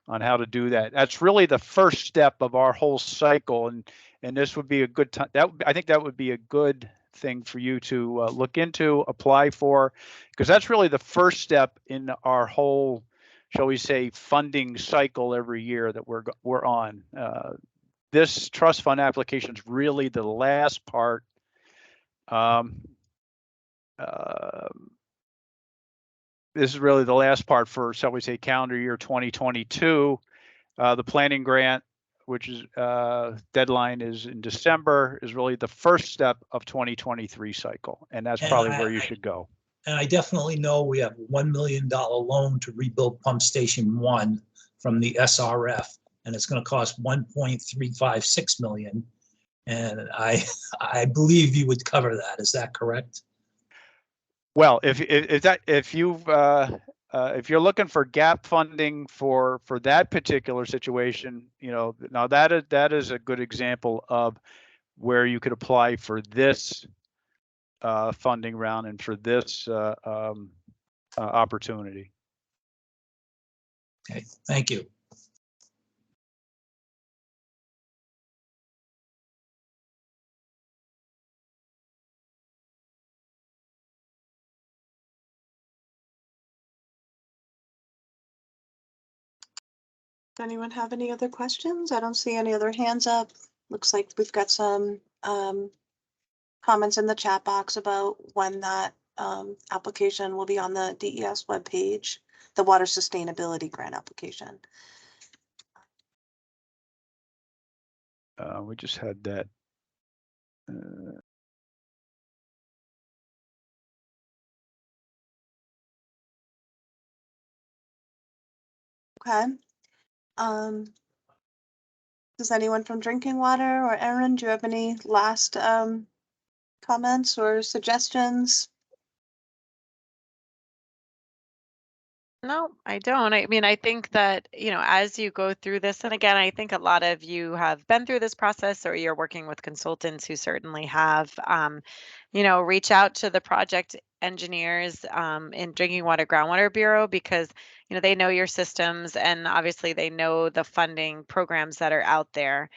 on how to do that. That's really the first step of our whole cycle, and this would be a good time. I think that would be a good thing for you to look into, apply for, because that's really the first step in our whole, shall we say, funding cycle every year that we're on. This trust fund application is really the last part. This is really the last part for, shall we say, calendar year 2022. The planning grant, which is deadline is in December, is really the first step of 2023 cycle, and that's probably where you should go. And I definitely know we have a $1 million loan to rebuild Pump Station 1 from the SRF, and it's going to cost $1.356 million. And I believe you would cover that. Is that correct? Well, if you're looking for gap funding for that particular situation, now that is a good example of where you could apply for this funding round and for this opportunity. Okay, thank you. Does anyone have any other questions? I don't see any other hands up. Looks like we've got some comments in the chat box about when that application will be on the DES webpage, the water sustainability grant application. We just had that. Okay. Does anyone from Drinking Water or Erin, do you have any last comments or suggestions? No, I don't. I mean, I think that, as you go through this, and again, I think a lot of you have been through this process or you're working with consultants who certainly have, reach out to the project engineers in Drinking Water Groundwater Bureau because, they know your systems and obviously they know the funding programs that are out there.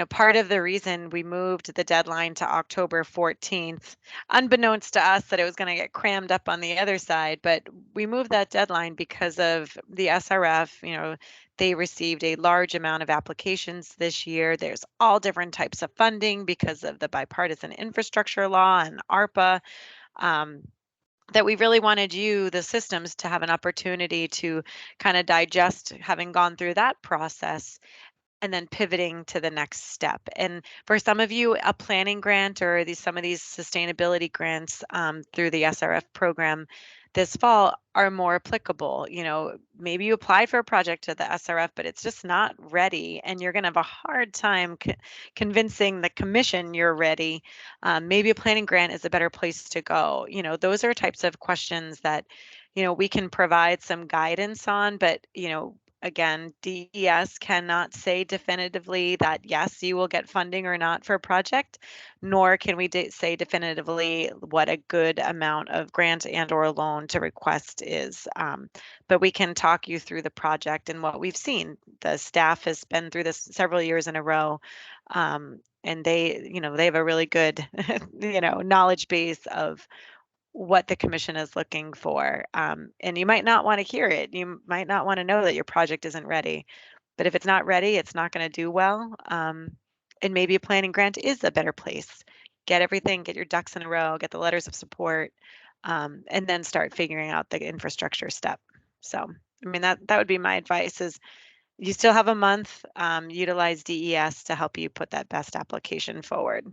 Part of the reason we moved the deadline to October 14th, unbeknownst to us that it was going to get crammed up on the other side, but we moved that deadline because of the SRF. They received a large amount of applications this year. There's all different types of funding because of the bipartisan infrastructure law and ARPA. That we really wanted you, the systems, to have an opportunity to kind of digest having gone through that process and then pivoting to the next step. And for some of you, a planning grant or some of these sustainability grants through the SRF program this fall are more applicable. Maybe you applied for a project to the SRF, but it's just not ready, and you're going to have a hard time convincing the commission you're ready. Maybe a planning grant is a better place to go. Those are types of questions that, we can provide some guidance on, but, again, DES cannot say definitively that yes, you will get funding or not for a project, nor can we say definitively what a good amount of grant and or loan to request is. But we can talk you through the project and what we've seen. The staff has been through this several years in a row. And they have a really good, knowledge base of what the commission is looking for. And you might not want to hear it. You might not want to know that your project isn't ready. But if it's not ready, it's not going to do well. And maybe a planning grant is a better place. Get your ducks in a row, get the letters of support, and then start figuring out the infrastructure step. So, I mean, that would be my advice is you still have a month, utilize DES to help you put that best application forward.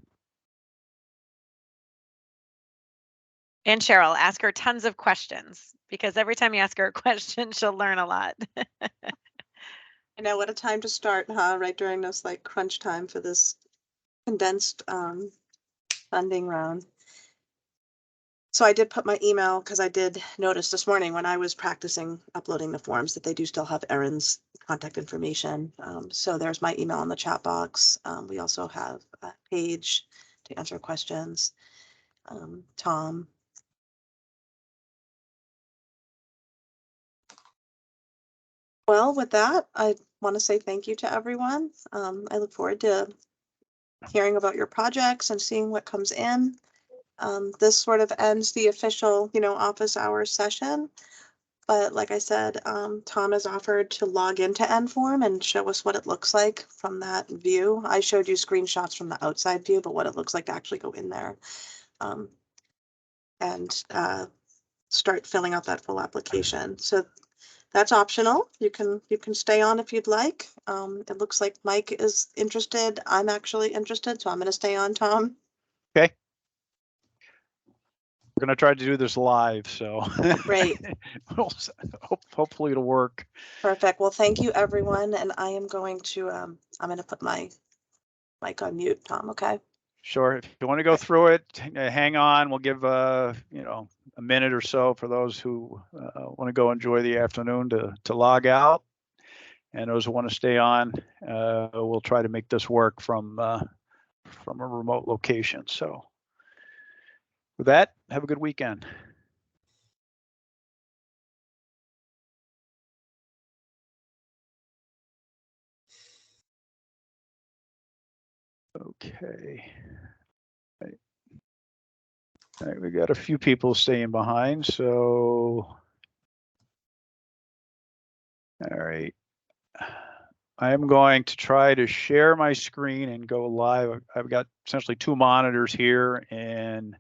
And Cheryl, ask her tons of questions because every time you ask her a question, she'll learn a lot. I know, what a time to start, huh? Right during this like crunch time for this condensed funding round. So I did put my email because I did notice this morning when I was practicing uploading the forms that they do still have Erin's contact information. So there's my email in the chat box. We also have a page to answer questions. Tom. Well, with that, I want to say thank you to everyone. I look forward to hearing about your projects and seeing what comes in. This sort of ends the official, office hours session. But like I said, Tom has offered to log into nForm and show us what it looks like from that view. I showed you screenshots from the outside view, but what it looks like to actually go in there and start filling out that full application. So that's optional. You can stay on if you'd like. It looks like Mike is interested. I'm actually interested, so I'm going to stay on, Tom. Okay. We're going to try to do this live, so Great. Hopefully it'll work. Perfect. Well, thank you, everyone. And I am going to, I'm going to put my mic on mute, Tom, okay? Sure. If you want to go through it, hang on. We'll give, a minute or so for those who want to go enjoy the afternoon to log out. And those who want to stay on, we'll try to make this work from a remote location. So with that, have a good weekend. Okay. All right, we got a few people staying behind, so all right. I am going to try to share my screen and go live. I've got essentially two monitors here, and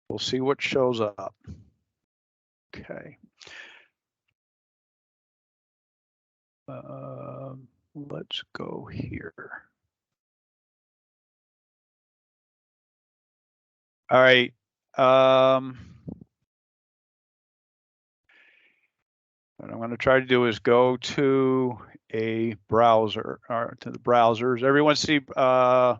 we'll see what shows up. Okay. Let's go here. All right. What I'm going to try to do is go to a browser or to the browsers. Everyone see a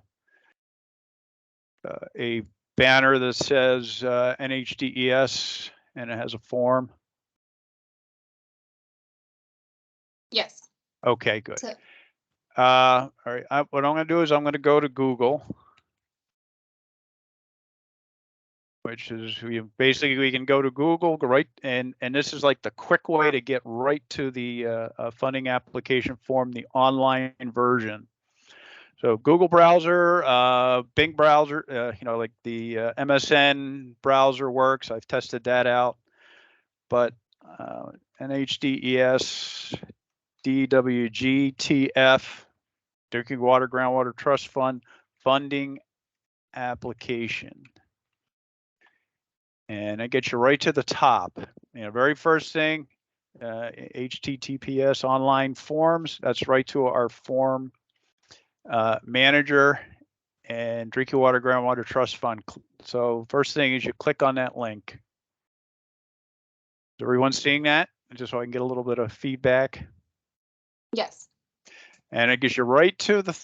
banner that says NHDES and it has a form? Yes. Okay, good. So, All right. What I'm going to do is I'm going to go to Google, which is basically we can go to Google, go right, and this is like the quick way to get right to the funding application form, the online version. So Google browser, Bing browser, like the MSN browser works. I've tested that out, but NHDES, DWGTF, Drinking Water Groundwater Trust Fund funding application. And it gets you right to the top. Very first thing, HTTPS online forms. That's right to our form manager and Drinking Water Groundwater Trust Fund. So first thing is you click on that link. Is everyone seeing that? Just so I can get a little bit of feedback. yes. And it gets you right to the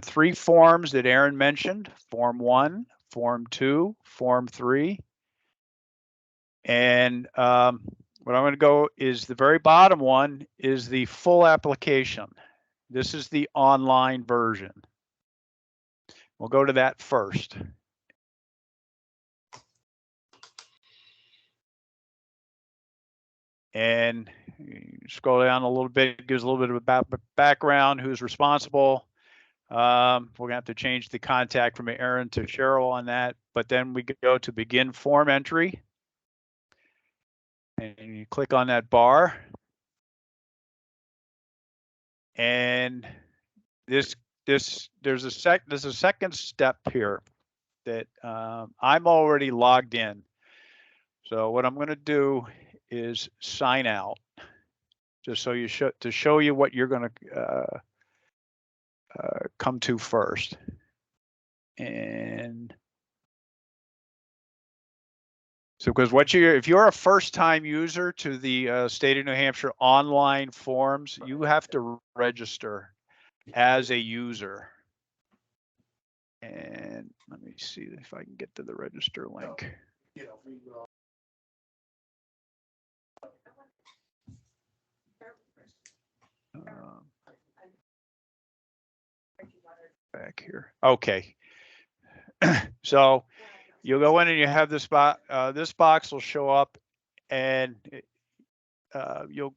three forms that Aaron mentioned: Form 1, Form 2, Form 3. And what I'm going to go is the very bottom one is the full application. This is the online version. We'll go to that first. And scroll down a little bit, it gives a little bit of a background, who's responsible. We're gonna have to change the contact from Aaron to Cheryl on that, but then we go to begin form entry. And you click on that bar. And there's a second step here that I'm already logged in. So what I'm going to do is sign out, just so you show you what you're going to come to first. And so, because if you're a first-time user to the state of New Hampshire online forms, you have to register as a user. And let me see if I can get to the register link. Back here. Okay. So you'll go in and you have this box. This box will show up, and you'll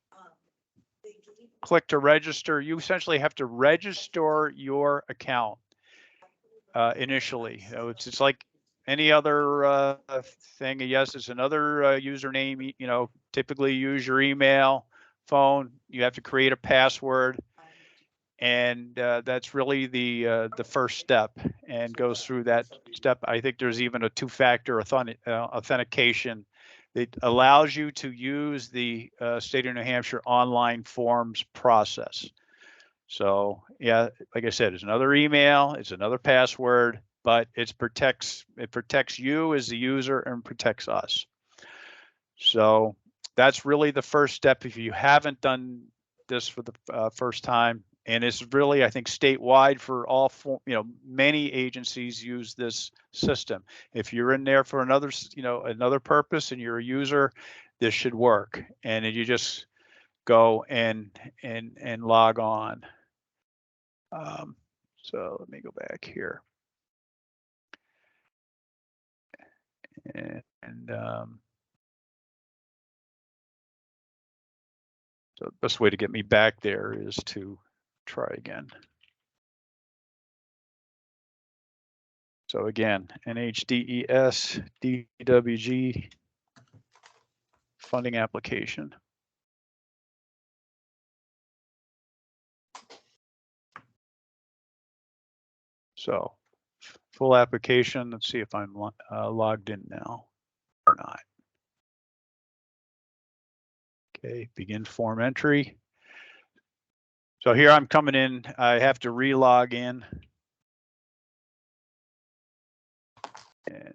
click to register. You essentially have to register your account initially. So it's like any other thing. Yes, it's another username. Typically use your email, phone. You have to create a password, and that's really the first step, and goes through that step. I think there's even a two-factor authentication that allows you to use the state of New Hampshire online forms process. So yeah, like I said, it's another email, it's another password, but it protects you as the user and protects us. So that's really the first step if you haven't done this for the first time. And it's really, I think, statewide for all, many agencies use this system. If you're in there for another purpose and you're a user, this should work. And then you just go and log on. So let me go back here. So the best way to get me back there is to try again. So again, NHDES DWG funding application. So full application. Let's see if I'm logged in now or not. Okay, begin form entry. So here I'm coming in. I have to re-log in. And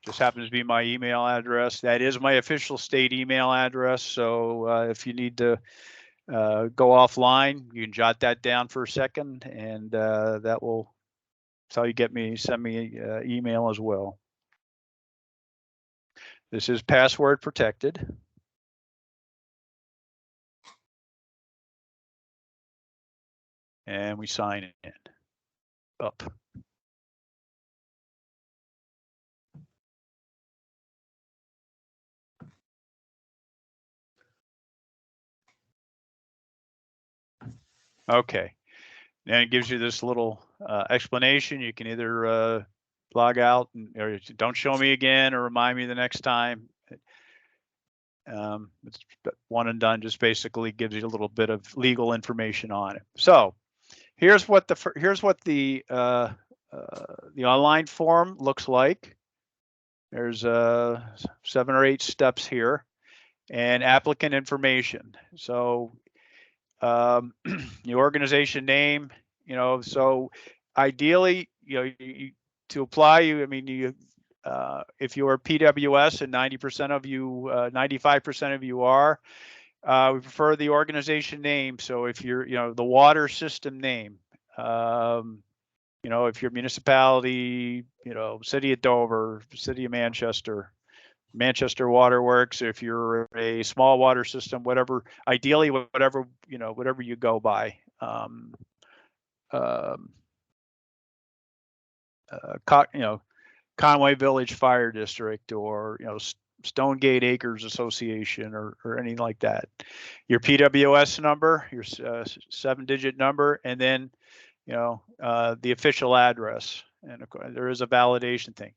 just happens to be my email address. That is my official state email address. So if you need to go offline, you can jot that down for a second, and that's how you send me email as well. This is password protected. and we sign in. Up. Okay, and it gives you this little explanation. You can either log out or don't show me again or remind me the next time. It's one and done, just basically gives you a little bit of legal information on it. So here's what the online form looks like. There's 7 or 8 steps here, and applicant information. So the organization name, so ideally, to apply, if you're PWS and 90% of you, 95% of you are, we prefer the organization name. So if you're, the water system name, if you're municipality, City of Dover, City of Manchester, Manchester Waterworks, if you're a small water system, whatever, ideally, whatever you go by. Conway Village Fire District, or, Stonegate Acres Association, or anything like that. Your PWS number, your 7-digit number, and then, the official address. And of course, there is a validation thing.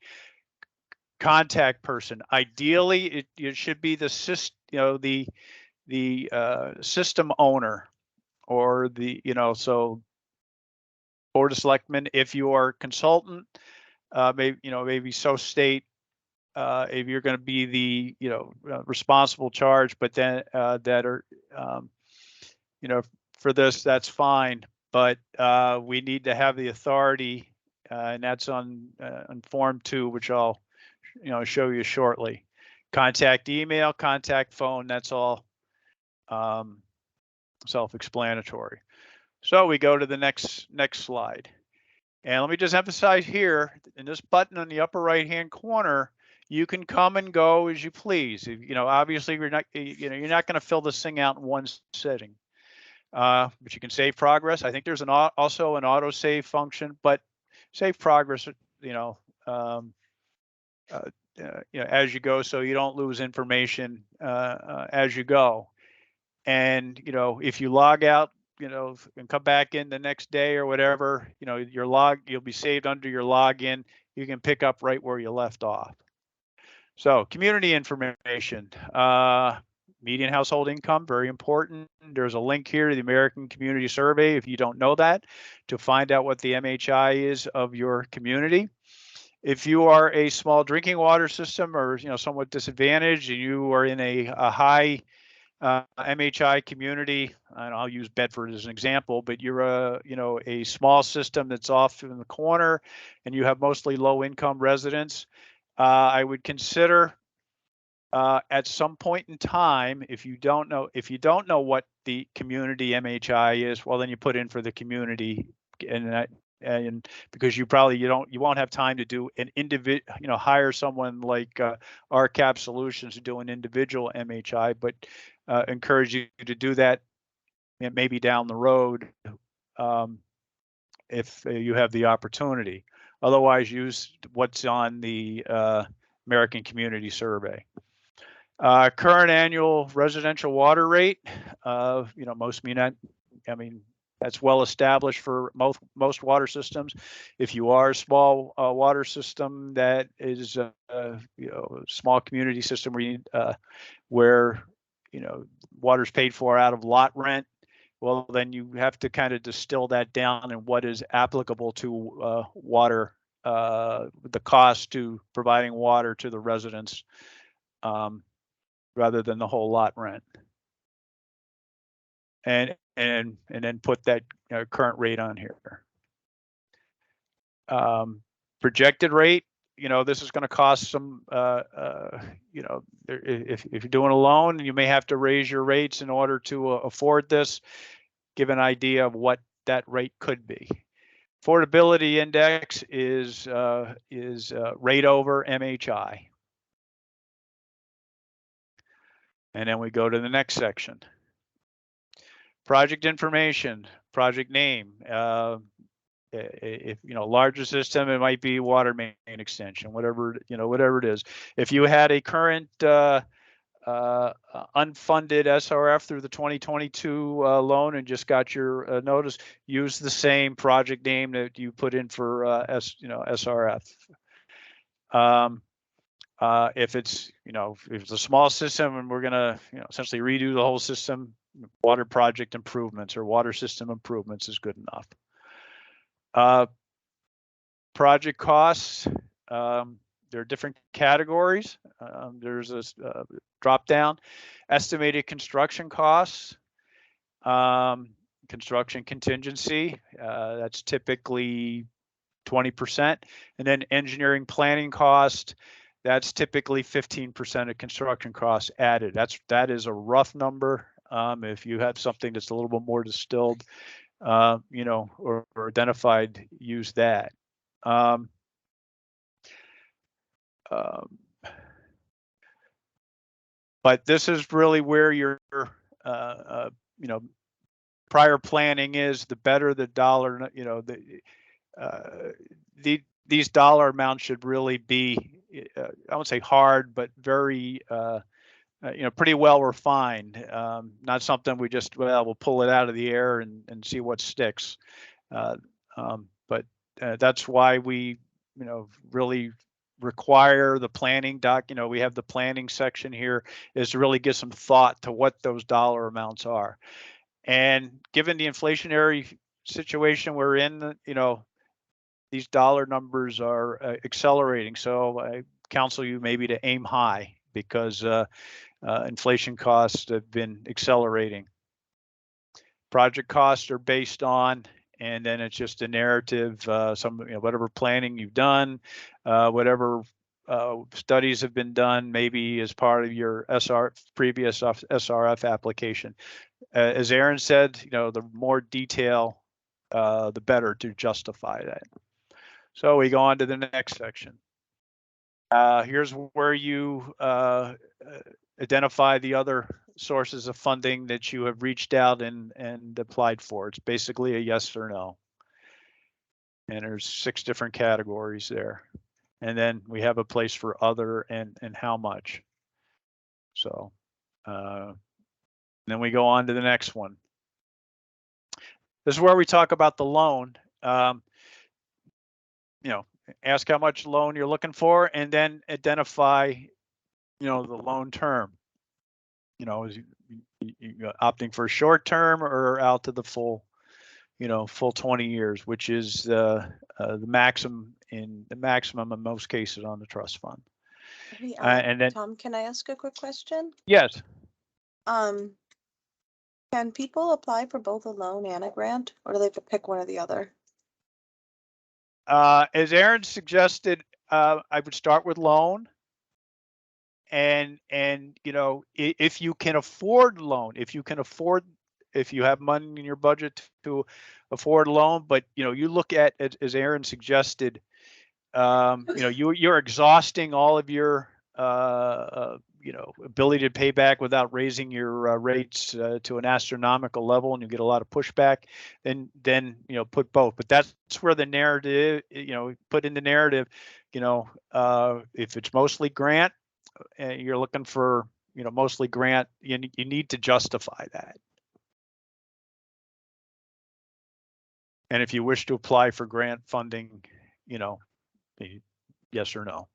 Contact person. Ideally, it should be the system owner, or so Board of Selectmen. If you are a consultant, maybe state if you're going to be the responsible charge, but then that are for this, that's fine. But we need to have the authority, and that's on Form 2, which I'll show you shortly. Contact email, contact phone, that's all self-explanatory. So we go to the next slide. And let me just emphasize here, in this button on the upper right-hand corner, you can come and go as you please. Obviously you're not going to fill this thing out in one sitting. But you can save progress. I think there's also an auto save function, but save progress, as you go, so you don't lose information as you go. And if you log out, and come back in the next day or whatever, you'll be saved under your login. You can pick up right where you left off. So community information, median household income, very important. There's a link here to the American Community Survey, if you don't know that, to find out what the MHI is of your community. If you are a small drinking water system, or somewhat disadvantaged, and you are in a high MHI community, and I'll use Bedford as an example, but you're a small system that's off in the corner, and you have mostly low-income residents, I would consider at some point in time, if you don't know what the community MHI is, well, then you put in for the community, and because you won't have time to do an individual, hire someone like RCAP Solutions to do an individual MHI, but encourage you to do that maybe down the road if you have the opportunity. Otherwise, use what's on the American Community Survey. Current annual residential water rate, most that's well established for most water systems. If you are a small water system that is a small community system where water's paid for out of lot rent, well, then you have to kind of distill that down and what is applicable to water, the cost to providing water to the residents, rather than the whole lot rent. And then put that current rate on here. Projected rate, this is going to cost some, if you're doing a loan, you may have to raise your rates in order to afford this. Give an idea of what that rate could be. Affordability index is rate over MHI. And then we go to the next section. Project information, project name. If larger system, it might be water main extension, whatever whatever it is. If you had a current unfunded SRF through the 2022 loan and just got your notice, use the same project name that you put in for SRF. If it's if it's a small system and we're gonna essentially redo the whole system, water project improvements or water system improvements is good enough. Project costs, there are different categories. There's a drop down. Estimated construction costs, construction contingency, that's typically 20%. And then engineering planning cost, that's typically 15% of construction costs added. That is a rough number. If you have something that's a little bit more distilled, or identified, use that. But this is really where your prior planning is. The better the dollar, these dollar amounts should really be, I won't say hard, but very pretty well refined. Not something we just we'll pull it out of the air and see what sticks. But that's why we really require the planning doc. We have the planning section here, is to really give some thought to what those dollar amounts are. And given the inflationary situation we're in, these dollar numbers are accelerating. So I counsel you maybe to aim high, because inflation costs have been accelerating. Project costs are based on, and then it's just a narrative, whatever planning you've done, whatever studies have been done, maybe as part of your previous SRF application. As Aaron said, the more detail, the better to justify that. So we go on to the next section. Here's where you identify the other sources of funding that you have reached out and applied for. It's basically a yes or no. And there's 6 different categories there. And then we have a place for other and how much. So then we go on to the next one. This is where we talk about the loan. Ask how much loan you're looking for, and then identify, the loan term. Is you opting for short term or out to the full 20 years, which is the maximum in most cases on the trust fund. Hey, And then, Tom, can I ask a quick question? yes. Can people apply for both a loan and a grant, or do they have to pick one or the other? As Aaron suggested, I would start with loan. And if you can afford loan, if you have money in your budget to afford loan, but you look at, as Aaron suggested, you're exhausting all of your ability to pay back without raising your rates to an astronomical level, and you get a lot of pushback, then put both. But that's where the narrative, put in the narrative, if it's mostly grant, and you're looking for mostly grant, you need to justify that. And if you wish to apply for grant funding, yes or no.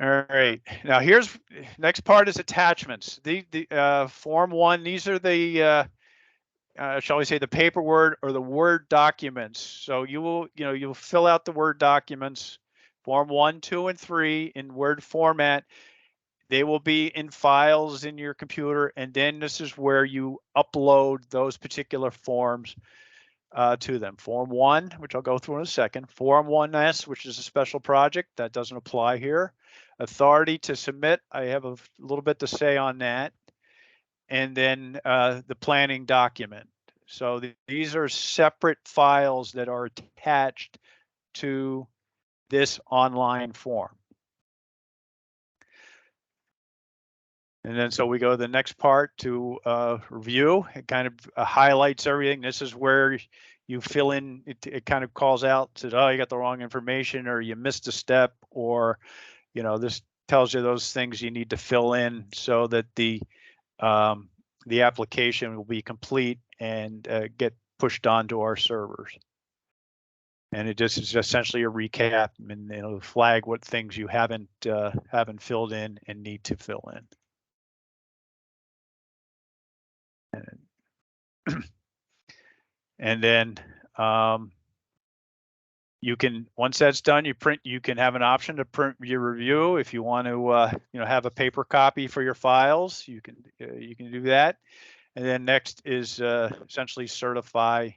All right, now here's next part is attachments. The Form 1, these are the shall we say the paperwork or the Word documents. So you'll fill out the Word documents, Form 1, 2, and 3 in Word format. They will be in files in your computer, and then this is where you upload those particular forms to them. Form 1, which I'll go through in a second. Form 1S, which is a special project, that doesn't apply here. Authority to submit, I have a little bit to say on that. And then the planning document. So these are separate files that are attached to this online form. And then so we go to the next part to review. It kind of highlights everything. This is where you fill in, it kind of calls out, says, oh, you got the wrong information, or you missed a step, or, you know, this tells you those things you need to fill in so that the application will be complete and get pushed onto our servers. And it just is essentially a recap, and it'll flag what things you haven't filled in and need to fill in. And then you can, once that's done, you can have an option to print your review. If you want to, you know, have a paper copy for your files, you can do that. And then next is essentially certify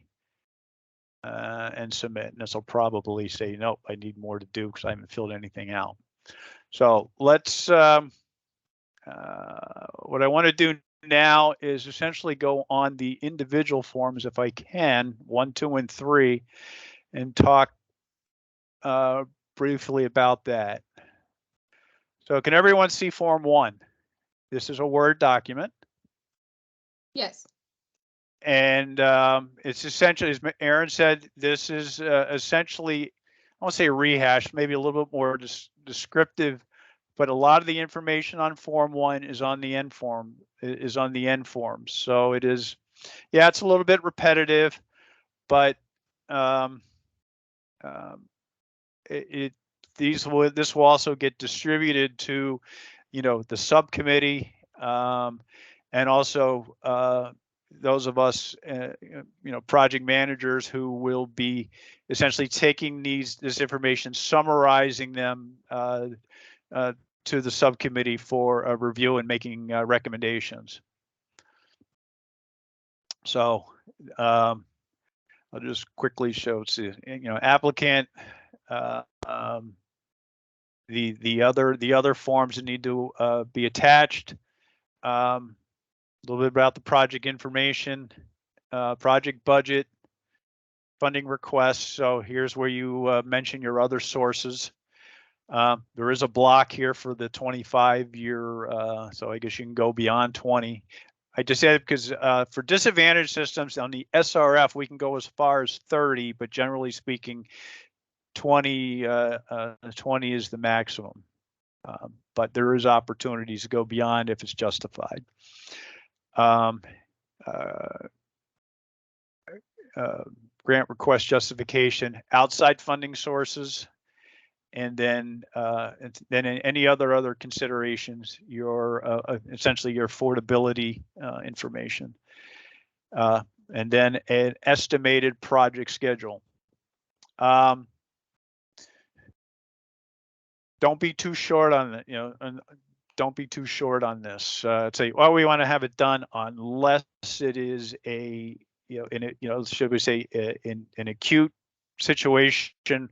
and submit. And this will probably say, nope, I need more to do because I haven't filled anything out. So let's, what I want to do now is essentially go on the individual forms, if I can, 1, 2, and 3, and talk briefly about that. So can everyone see Form 1? This is a Word document. Yes. And it's essentially, as Aaron said, this is essentially, I won't say a rehash, maybe a little bit more descriptive, but a lot of the information on Form 1 is on the nForm, So it is, yeah, it's a little bit repetitive, but this will also get distributed to, you know, the subcommittee, and also those of us, you know, project managers who will be essentially taking this information, summarizing them to the subcommittee for a review and making recommendations. So I'll just quickly show, you know, applicant, the other forms that need to be attached. A little bit about the project information, project budget, funding requests. So here's where you mention your other sources. There is a block here for the 25-year, so I guess you can go beyond 20. I just said because for disadvantaged systems on the SRF, we can go as far as 30, but generally speaking, 20 is the maximum. But there is opportunities to go beyond if it's justified. Grant request justification, outside funding sources, and then any other considerations, your essentially your affordability information, and then an estimated project schedule. Don't be too short on it, you know, and don't be too short on this. Say, well, we want to have it done unless it is a, you know, in a, you know, should we say in an acute situation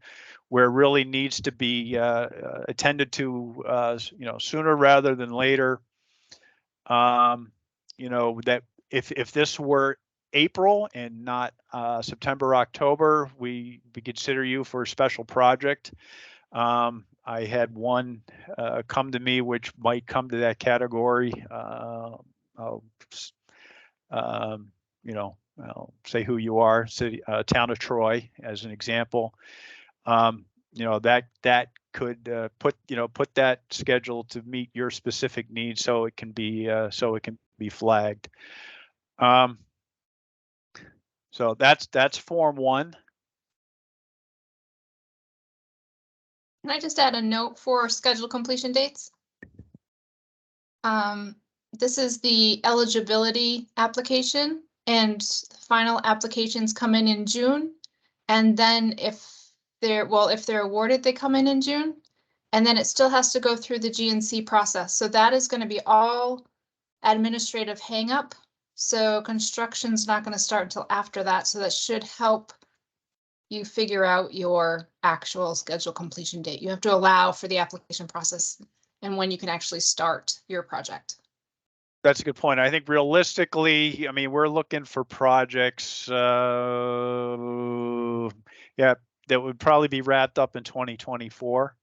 where it really needs to be attended to, you know, sooner rather than later. You know, that if this were April and not September, October, we consider you for a special project. I had one come to me, which might come to that category. You know, I'll say who you are, city, town of Troy, as an example. You know, that could put that schedule to meet your specific needs, so it can be flagged. So that's Form 1. Can I just add a note for schedule completion dates? This is the eligibility application, and the final applications come in June. And then if they're awarded, they come in June. And then it still has to go through the GNC process. So that is going to be all administrative hang up. So construction's not going to start until after that. So that should help you figure out your actual schedule completion date. You have to allow for the application process and when you can actually start your project. That's a good point. I think realistically, I mean, we're looking for projects, yeah, that would probably be wrapped up in 2024.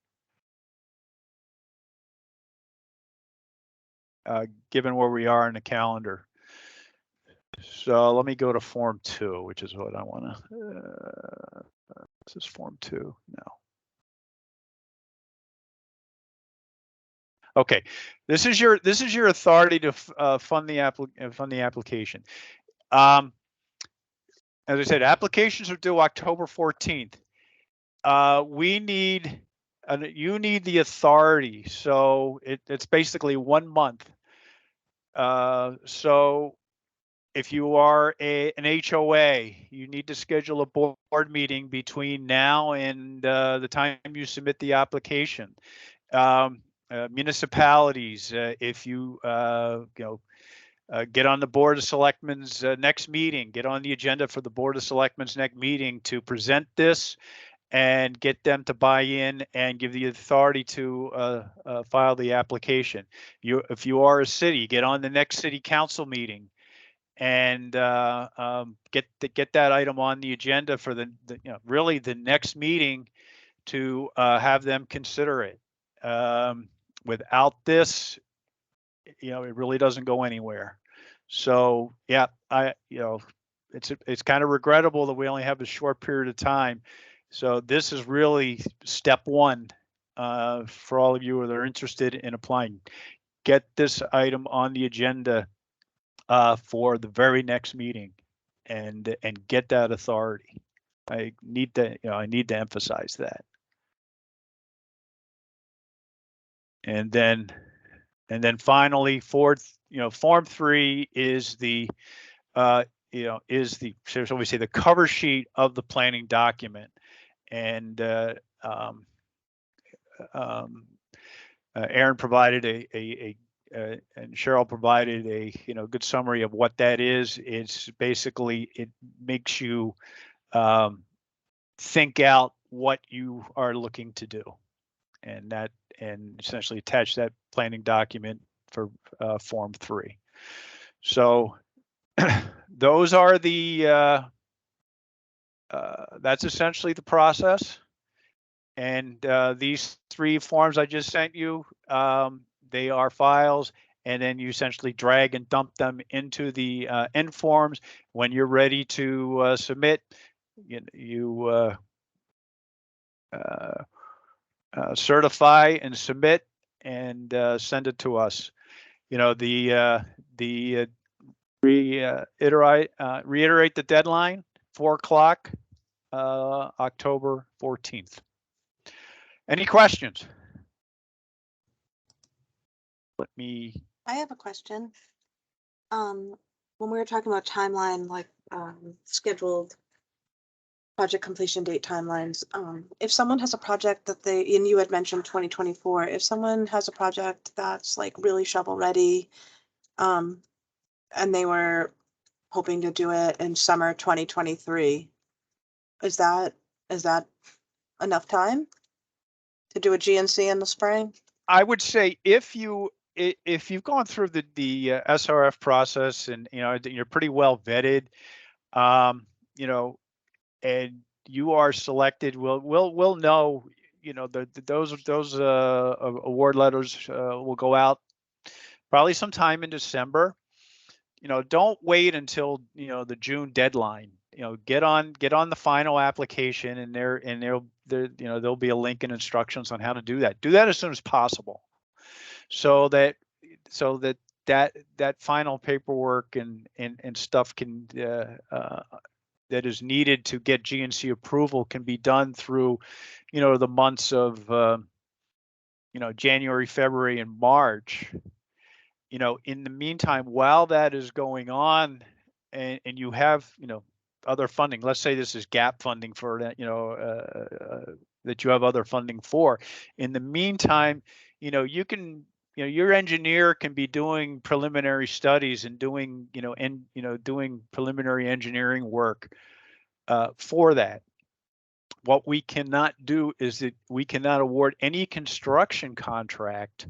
given where we are in the calendar. So let me go to Form 2, which is what I want to. This is Form 2 now. Okay, this is your authority to fund the application. As I said, applications are due October 14th. We need, you need the authority, so it's basically 1 month. So if you are an HOA, you need to schedule a board meeting between now and the time you submit the application. Municipalities, if you get on the Board of Selectmen's next meeting, get on the agenda for the Board of Selectmen's next meeting to present this and get them to buy in and give the authority to file the application. If you are a city, get on the next city council meeting and get that item on the agenda for the really the next meeting to have them consider it. Without this, it really doesn't go anywhere. So yeah, it's kind of regrettable that we only have a short period of time. So this is really step one for all of you that are interested in applying. Get this item on the agenda for the very next meeting, and get that authority. I need to emphasize that. And then finally, Form 3 is the so we say the cover sheet of the planning document, and Aaron provided and Cheryl provided a good summary of what that is. It's basically, it makes you think out what you are looking to do, and essentially attach that planning document for Form 3. So those are the that's essentially the process. And these 3 forms I just sent you, they are files, and then you essentially drag and dump them into the nForms. When you're ready to submit, you certify and submit and send it to us. Reiterate the deadline, 4 o'clock, October 14th. Any questions? I have a question. When we were talking about timeline, like scheduled project completion date timelines, if someone has a project that and you had mentioned 2024, if someone has a project that's like really shovel ready, and they were hoping to do it in summer 2023, is that enough time to do a GNC in the spring? I would say if you've gone through the SRF process and you're pretty well vetted, and you are selected, we'll know. Those award letters will go out probably sometime in December. Don't wait until the June deadline. Get on the final application, and there'll be a link and instructions on how to do that. Do that as soon as possible, so that final paperwork and stuff can that is needed to get GNC approval can be done through the months of January, February, and March. In the meantime, while that is going on, and you have other funding, let's say this is gap funding for that, that you have other funding for. In the meantime, you can your engineer can be doing preliminary studies and doing doing preliminary engineering work for that. What we cannot do is that we cannot award any construction contract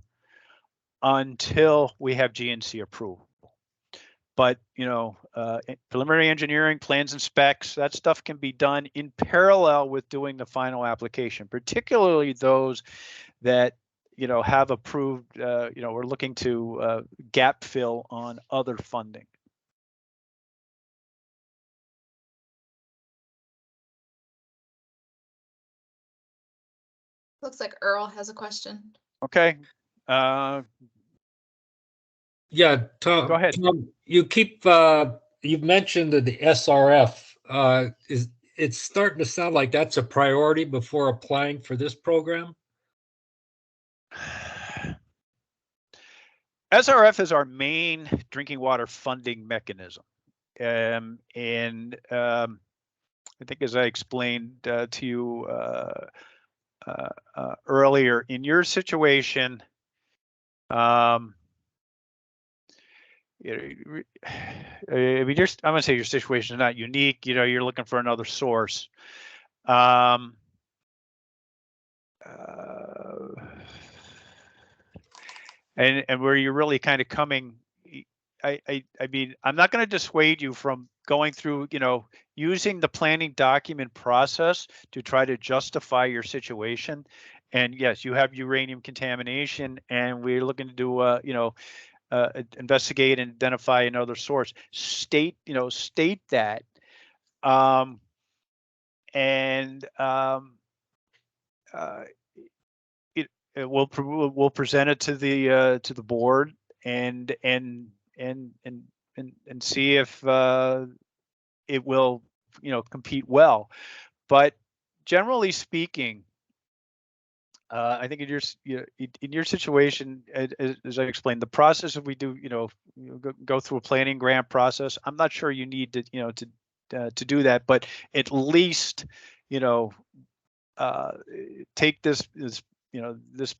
until we have GNC approval. But preliminary engineering, plans and specs, that stuff can be done in parallel with doing the final application, particularly those that have approved, we're looking to gap fill on other funding. Looks like Earl has a question. Okay. Yeah, Tom. Go ahead. Tom, you keep you've mentioned the SRF. It's starting to sound like that's a priority before applying for this program? SRF is our main drinking water funding mechanism. I think, as I explained to you earlier, in your situation, I'm going to say your situation is not unique. You're looking for another source. And where you're really kind of coming, I mean, I'm not going to dissuade you from going through, using the planning document process to try to justify your situation. And yes, you have uranium contamination, and we're looking to do, investigate and identify another source. State that, we'll present it to the board and see if it will compete well. But generally speaking, I think in your situation, as I explained, the process that we do, go through a planning grant process. I'm not sure you need to to do that, but at least take this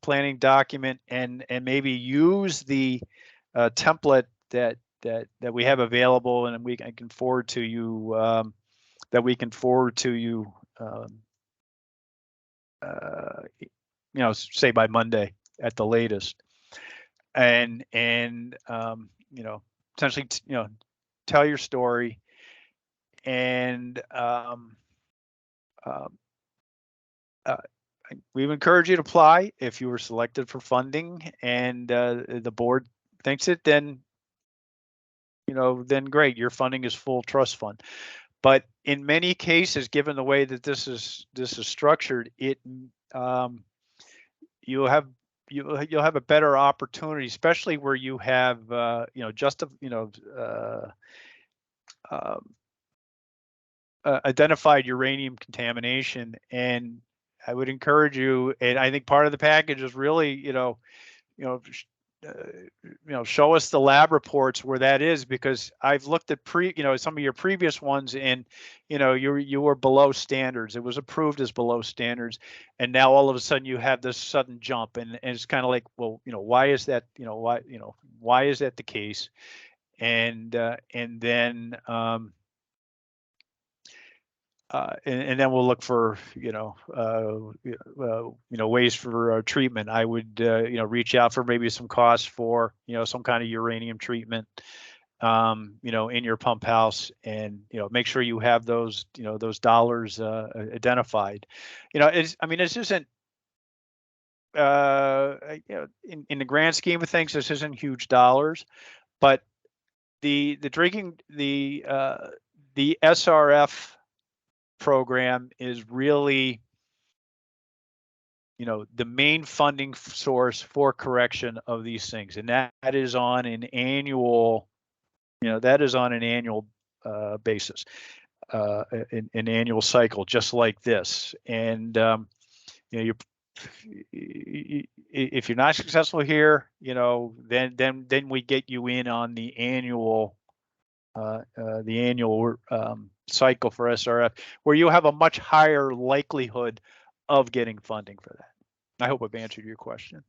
planning document and maybe use the template that we have available, and I can forward to you, say by Monday at the latest, and essentially tell your story, and we would encourage you to apply if you were selected for funding, and the board thinks it, then great, your funding is full trust fund. But in many cases, given the way that this is structured, you'll have a better opportunity, especially where you have identified uranium contamination. And I would encourage you, and I think part of the package is really, show us the lab reports where that is, because I've looked at some of your previous ones, and you were below standards. It was approved as below standards, and now all of a sudden you have this sudden jump, and it's kind of like, well, why is that? Why is that the case? And then and then we'll look for ways for treatment. I would reach out for maybe some costs for some kind of uranium treatment in your pump house, and make sure you have those those dollars identified. This isn't in the grand scheme of things, this isn't huge dollars, but the SRF program is really the main funding source for correction of these things, and that is on an annual basis, an annual cycle, just like this. And if you're not successful here, then we get you in on the annual cycle for SRF, where you have a much higher likelihood of getting funding for that. I hope I've answered your question.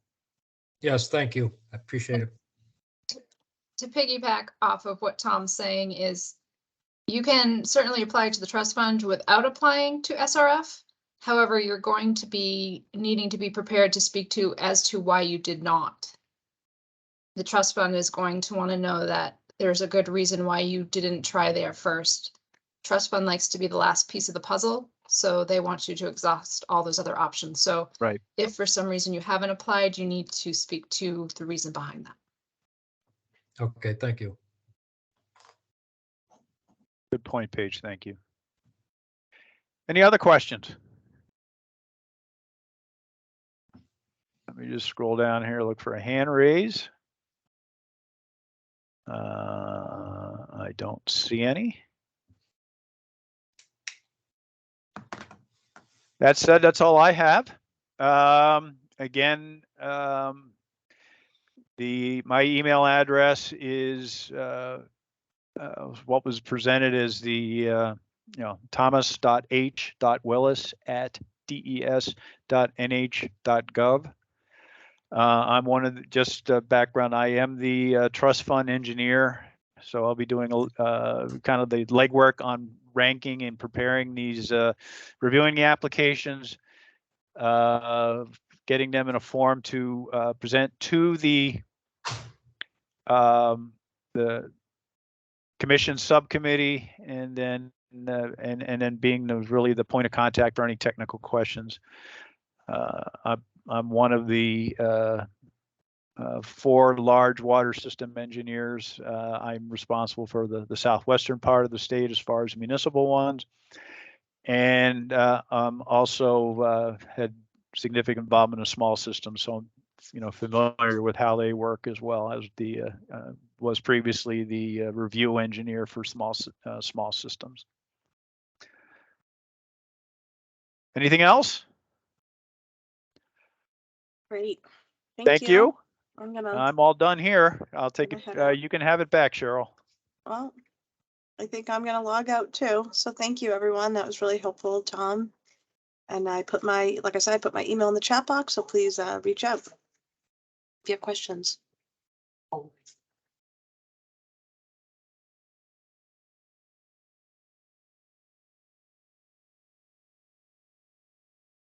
Yes, thank you. I appreciate it. To piggyback off of what Tom's saying is, you can certainly apply to the trust fund without applying to SRF. However, you're going to be needing to be prepared to speak to as to why you did not. The trust fund is going to want to know that there's a good reason why you didn't try there first. Trust fund likes to be the last piece of the puzzle, So they want you to exhaust all those other options. So Right. if for some reason you haven't applied, you need to speak to the reason behind that. Okay, thank you. Good point, Paige. Thank you. Any other questions? Let me just scroll down here, look for a hand raise. I don't see any. That said, that's all I have. Again, my email address is what was presented as the thomas.h.willis@des.nh.gov. I'm one of the, just background. I am the trust fund engineer, so I'll be doing kind of the legwork on ranking and preparing these, reviewing the applications, getting them in a form to present to the commission subcommittee, and then being really the point of contact for any technical questions. I'm one of the 4 large water system engineers. I'm responsible for the southwestern part of the state as far as municipal ones, and I'm also had significant involvement in small systems, so I'm familiar with how they work, as well as the was previously the review engineer for small systems. Anything else? Great. Thank you. I'm all done here. I'll take Gonna it. head out. You can have it back, Cheryl. well, I think I'm gonna log out too. So thank you, everyone. That was really helpful, Tom. And I put like I said, I put my email in the chat box, so please reach out if you have questions.